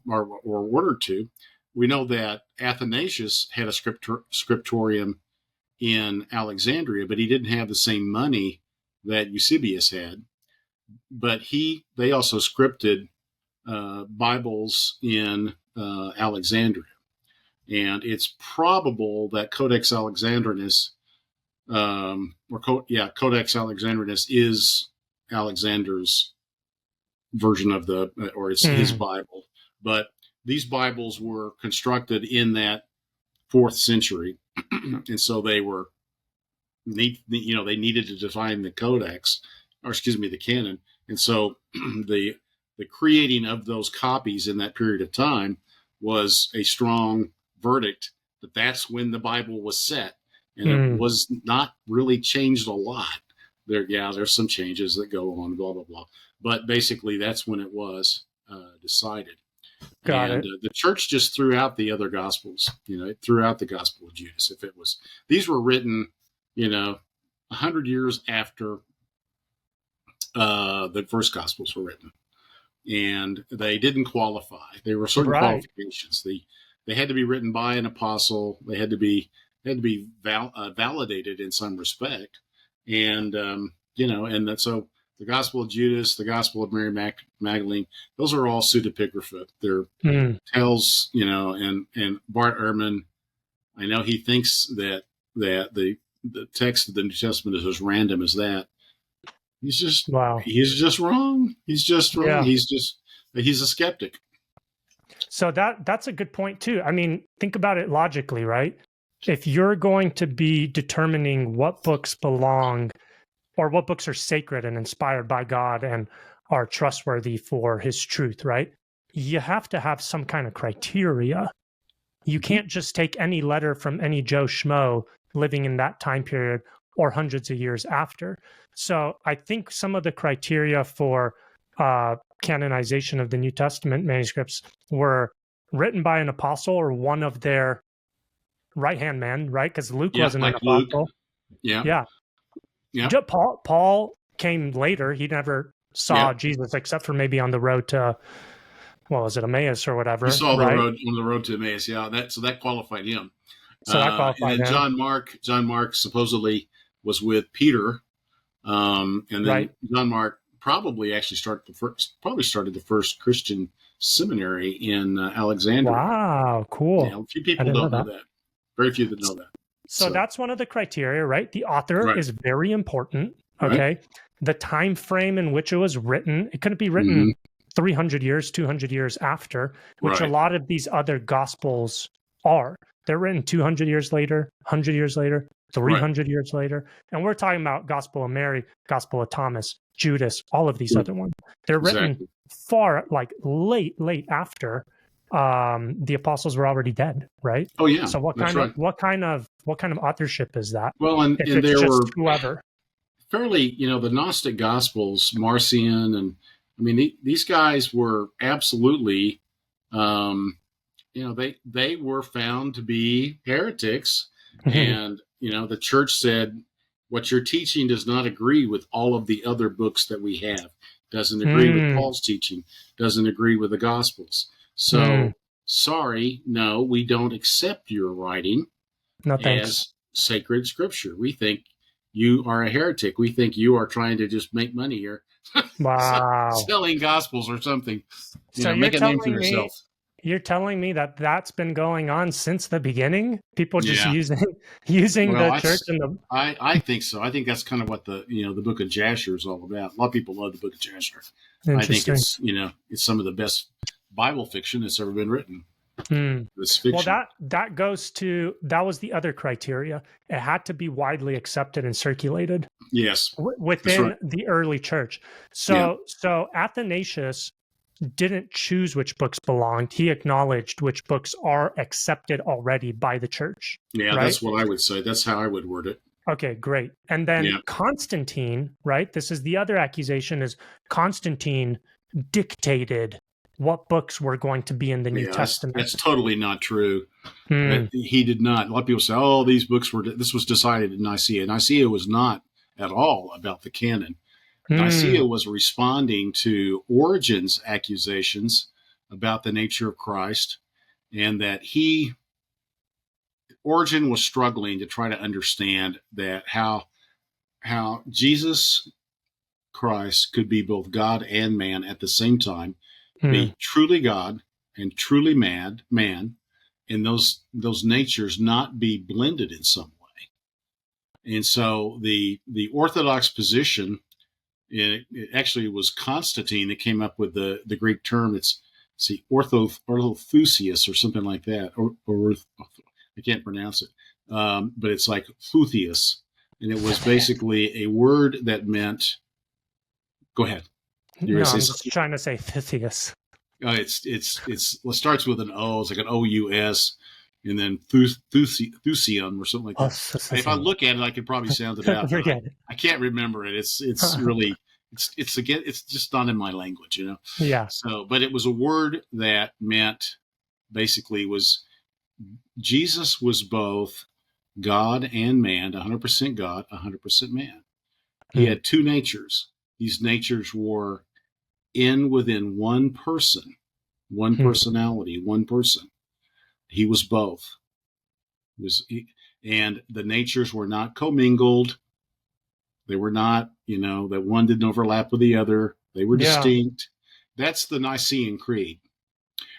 Speaker 2: or ordered to. We know that Athanasius had a scriptorium in Alexandria, but he didn't have the same money that Eusebius had. But they also scripted Bibles in Alexandria. And it's probable that Codex Alexandrinus, Codex Alexandrinus is Alexander's version of it's his Bible. But these Bibles were constructed in that 4th century. And so they were, they needed to define the codex, the canon. And so the creating of those copies in that period of time was a strong verdict that that's when the Bible was set. And it was not really changed a lot. There's some changes that go on, blah, blah, blah. But basically, that's when it was decided.
Speaker 3: Got it.
Speaker 2: The church just threw out the other Gospels. It threw out the Gospel of Judas. These were written, 100 years after the first Gospels were written. And they didn't qualify. There were certain qualifications. They had to be written by an apostle. They had to be validated in some respect. And, so the Gospel of Judas, the Gospel of Mary Magdalene, those are all pseudepigrapha. They're tells, and Bart Ehrman, I know he thinks that the text of the New Testament is as random as that. He's just wrong. He's just wrong. Yeah. He's a skeptic.
Speaker 3: So that's a good point too. I mean, think about it logically, right? If you're going to be determining what books belong or what books are sacred and inspired by God and are trustworthy for his truth, right? You have to have some kind of criteria. You can't just take any letter from any Joe Schmo living in that time period or hundreds of years after. So I think some of the criteria for canonization of the New Testament manuscripts were written by an apostle or one of their right-hand men, right? Because Luke wasn't an apostle.
Speaker 2: Yeah.
Speaker 3: Paul came later. He never saw Jesus except for maybe on the road to, Emmaus or whatever.
Speaker 2: He saw on the road to Emmaus. Yeah, that qualified him.
Speaker 3: So that qualified him.
Speaker 2: John Mark supposedly was with Peter, and then John Mark probably actually started the first Christian seminary in Alexandria.
Speaker 3: Wow, cool.
Speaker 2: Yeah, a few people don't know that. Very few that know that.
Speaker 3: So that's one of the criteria, right? The author is very important. Okay. Right. The time frame in which it was written, it couldn't be written 300 years, 200 years after, which a lot of these other gospels are. They're written 200 years later, 100 years later, 300 years later. And we're talking about Gospel of Mary, Gospel of Thomas, Judas, all of these other ones. They're written far, late after the apostles were already dead, right?
Speaker 2: Oh yeah.
Speaker 3: So what kind of authorship is that?
Speaker 2: Well, and
Speaker 3: there were whoever
Speaker 2: fairly, the Gnostic Gospels, Marcion and I mean, these guys were absolutely, they were found to be heretics, and the church said, what you're teaching does not agree with all of the other books that we have. Doesn't agree with Paul's teaching. Doesn't agree with the Gospels. So, sorry, no, we don't accept your writing as sacred scripture. We think you are a heretic. We think you are trying to just make money here.
Speaker 3: Wow.
Speaker 2: Selling gospels or something.
Speaker 3: So
Speaker 2: make a name for yourself.
Speaker 3: You're telling me that that's been going on since the beginning? People just using the church and the...
Speaker 2: I think so. I think that's kind of what the Book of Jasher is all about. A lot of people love the Book of Jasher. I think it's it's some of the best Bible fiction that's ever been written. It's fiction.
Speaker 3: Well, that was the other criteria. It had to be widely accepted and circulated.
Speaker 2: Yes,
Speaker 3: within the early church. So Athanasius didn't choose which books belonged. He acknowledged which books are accepted already by the church.
Speaker 2: Yeah, right? That's what I would say. That's how I would word it.
Speaker 3: Okay, great. And then Constantine, right? This is the other accusation, is Constantine dictated what books were going to be in the New Testament.
Speaker 2: That's totally not true. He did not. A lot of people say, oh, this was decided in Nicaea. Nicaea was not at all about the canon. Nicaea was responding to Origen's accusations about the nature of Christ, and that Origen was struggling to try to understand that how Jesus Christ could be both God and man at the same time, be truly God and truly man, and those natures not be blended in some way. And so the Orthodox position, it actually was Constantine that came up with the Greek term. It's orthotheusius or something like that, or I can't pronounce it, but it's like thutheus, and it was basically a word that meant. Go ahead.
Speaker 3: I'm just trying to say Thetheus.
Speaker 2: It starts with an O. It's like an OUS, and then Thusium or something like that. If I look at it, I could probably sound it out. I can't remember it. It's really it's just not in my language,
Speaker 3: Yeah.
Speaker 2: So, but it was a word that meant basically was Jesus was both God and man, 100% God, 100% man. He had two natures. These natures were within one person, one personality, one person. He was both. And the natures were not commingled. They were not, that one didn't overlap with the other. They were distinct. That's the Nicene Creed.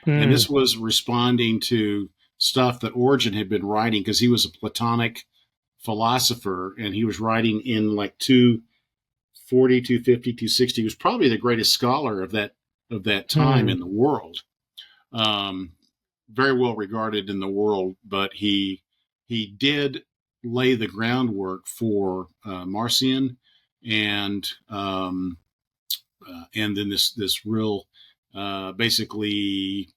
Speaker 2: And this was responding to stuff that Origen had been writing, because he was a Platonic philosopher, and he was writing in like 240, 250, 260. He was probably the greatest scholar of that time in the world. Very well regarded in the world, but he did lay the groundwork for Marcion, and then this real basically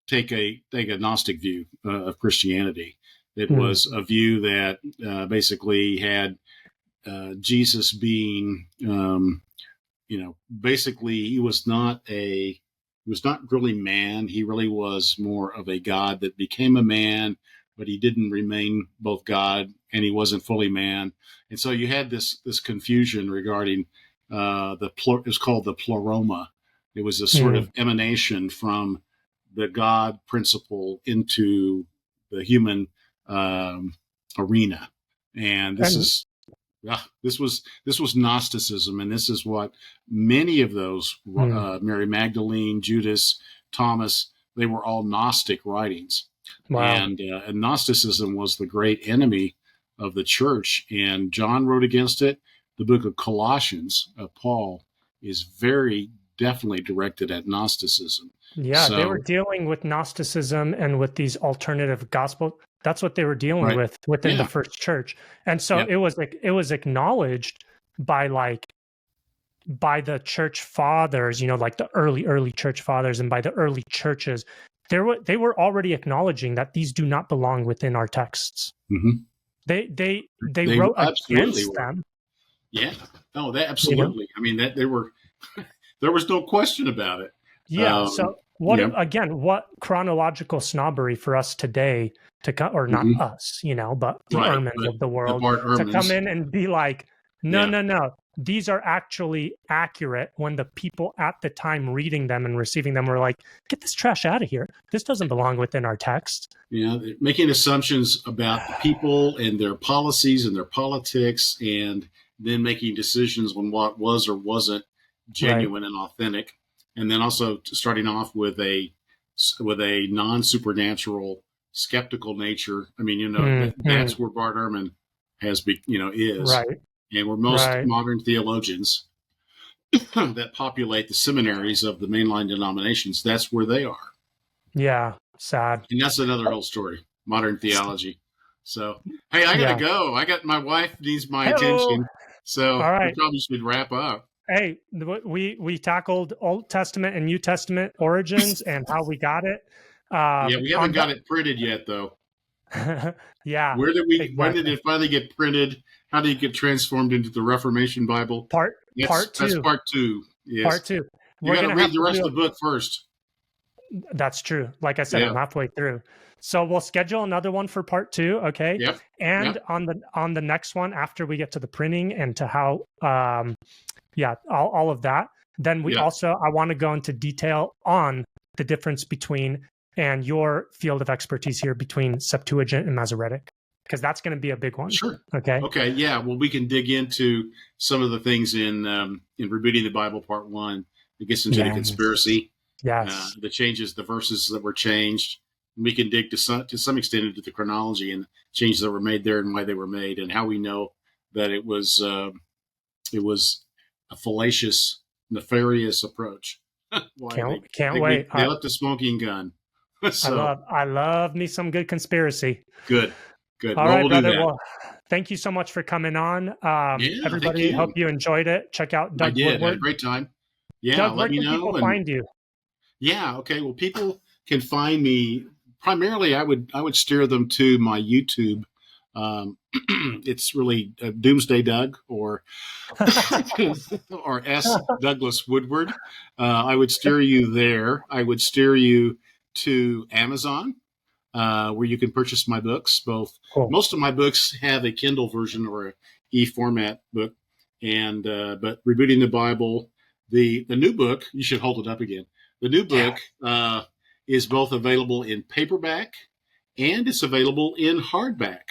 Speaker 2: take a Gnostic view of Christianity. It was a view that basically had Jesus being, basically he was not really man. He really was more of a God that became a man, but he didn't remain both God and he wasn't fully man. And so you had this confusion regarding it was called the pleroma. It was a sort of emanation from the God principle into the human arena. And this was Gnosticism, and this is what many of those Mary Magdalene, Judas, Thomas, they were all Gnostic writings. Wow. And Gnosticism was the great enemy of the church, and John wrote against it. The book of Colossians of Paul is very definitely directed at Gnosticism.
Speaker 3: Yeah, so, they were dealing with Gnosticism and with these alternative gospel. That's what they were dealing with within the first church. And so it was acknowledged by the church fathers, like the early church fathers, and by the early churches. They were already acknowledging that these do not belong within our texts. Mm-hmm. They wrote against them.
Speaker 2: Yeah. No, they absolutely. I mean, that they were there was no question about it.
Speaker 3: Yeah. So what
Speaker 2: yeah.
Speaker 3: again? What chronological snobbery for us today to come, or not us, but the Ehrmans of the world to come in and be like, no. These are actually accurate when the people at the time reading them and receiving them were like, get this trash out of here. This doesn't belong within our text.
Speaker 2: Yeah, making assumptions about people and their policies and their politics, and then making decisions on what was or wasn't genuine and authentic. And then also starting off with a non-supernatural, skeptical nature. I mean, that's where Bart Ehrman is.
Speaker 3: Right.
Speaker 2: And where most modern theologians that populate the seminaries of the mainline denominations, that's where they are.
Speaker 3: Yeah, sad.
Speaker 2: And that's another whole story, modern theology. So, hey, I got to go. My wife needs my attention. So we probably should wrap up.
Speaker 3: Hey, we tackled Old Testament and New Testament origins and how we got it.
Speaker 2: We haven't got it printed yet, though.
Speaker 3: Yeah.
Speaker 2: When did it finally get printed? How did it get transformed into the Reformation Bible?
Speaker 3: Part two.
Speaker 2: That's part two. Yes.
Speaker 3: Part two.
Speaker 2: You got to read the rest of the book first.
Speaker 3: That's true. Like I said, I'm halfway through. So we'll schedule another one for part two. Okay.
Speaker 2: Yep.
Speaker 3: And on the next one, after we get to the printing and to how, all of that, then I want to go into detail on the difference between, and your field of expertise here, between Septuagint and Masoretic, because that's going to be a big one.
Speaker 2: Sure.
Speaker 3: Okay.
Speaker 2: Okay. Yeah. Well, we can dig into some of the things in Rebooting the Bible, Part 1. It gets into the conspiracy.
Speaker 3: Yes.
Speaker 2: The changes, the verses that were changed. We can dig to some extent into the chronology and changes that were made there and why they were made, and how we know that it was a fallacious, nefarious approach.
Speaker 3: Can't wait.
Speaker 2: They left a smoking gun. So,
Speaker 3: I love me some good conspiracy.
Speaker 2: Good.
Speaker 3: All right, brother. Well, thank you so much for coming on. Everybody, hope you enjoyed it. Check out Doug Woodward.
Speaker 2: Had a great time. Yeah,
Speaker 3: Doug,
Speaker 2: let me know.
Speaker 3: People find you?
Speaker 2: Yeah. Okay. Well, people can find me primarily. I would steer them to my YouTube. It's really Doomsday Doug or S. Douglas Woodward. I would steer you there. I would steer you to Amazon, where you can purchase my books. Both. Cool. Most of my books have a Kindle version or a e-format book, and but Rebooting the Bible, the new book, you should hold it up again. The new book is both available in paperback and it's available in hardback.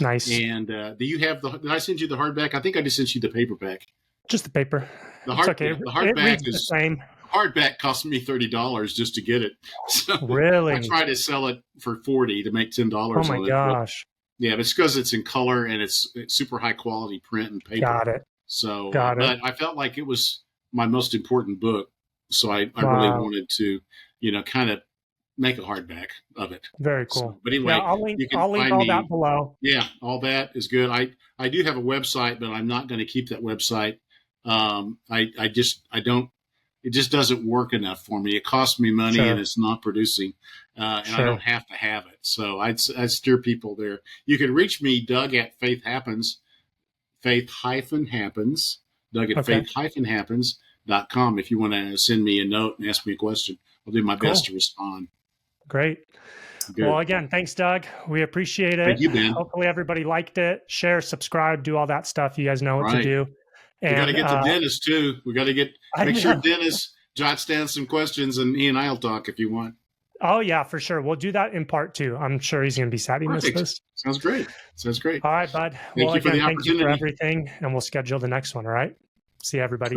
Speaker 3: Nice.
Speaker 2: And do you have did I send you the hardback? I think I just sent you the paperback.
Speaker 3: Just the paper.
Speaker 2: The hardback is the same. Hardback cost me $30 just to get it. So
Speaker 3: really?
Speaker 2: I try to sell it for $40 to make $10 on it.
Speaker 3: Oh my gosh.
Speaker 2: Yeah, but it's because it's in color and it's super high quality print and paper.
Speaker 3: Got it.
Speaker 2: So but I felt like it was my most important book. So I really wanted to, kind of make a hardback of it.
Speaker 3: Very cool.
Speaker 2: So, but anyway,
Speaker 3: I'll link all that below.
Speaker 2: Yeah, all that is good. I do have a website, but I'm not going to keep that website. It just doesn't work enough for me. It costs me money and it's not producing, and I don't have to have it. So I'd steer people there. You can reach me, Doug, at Faith Happens, Faith-Happens, Doug at Faith-Happens.com. If you want to send me a note and ask me a question, I'll do my best to respond.
Speaker 3: Great. Good. Well, again, thanks, Doug. We appreciate it.
Speaker 2: Thank you, Ben.
Speaker 3: Hopefully everybody liked it. Share, subscribe, do all that stuff. You guys know what to do.
Speaker 2: And, we got to get to Dennis, too. We got to make sure Dennis jots down some questions, and he and I will talk if you want.
Speaker 3: Oh, yeah, for sure. We'll do that in part 2. I'm sure he's going to be sad he missed this.
Speaker 2: Sounds great. All
Speaker 3: right, bud.
Speaker 2: Thank you for the opportunity.
Speaker 3: Thank you for everything, and we'll schedule the next one, all right? See you, everybody.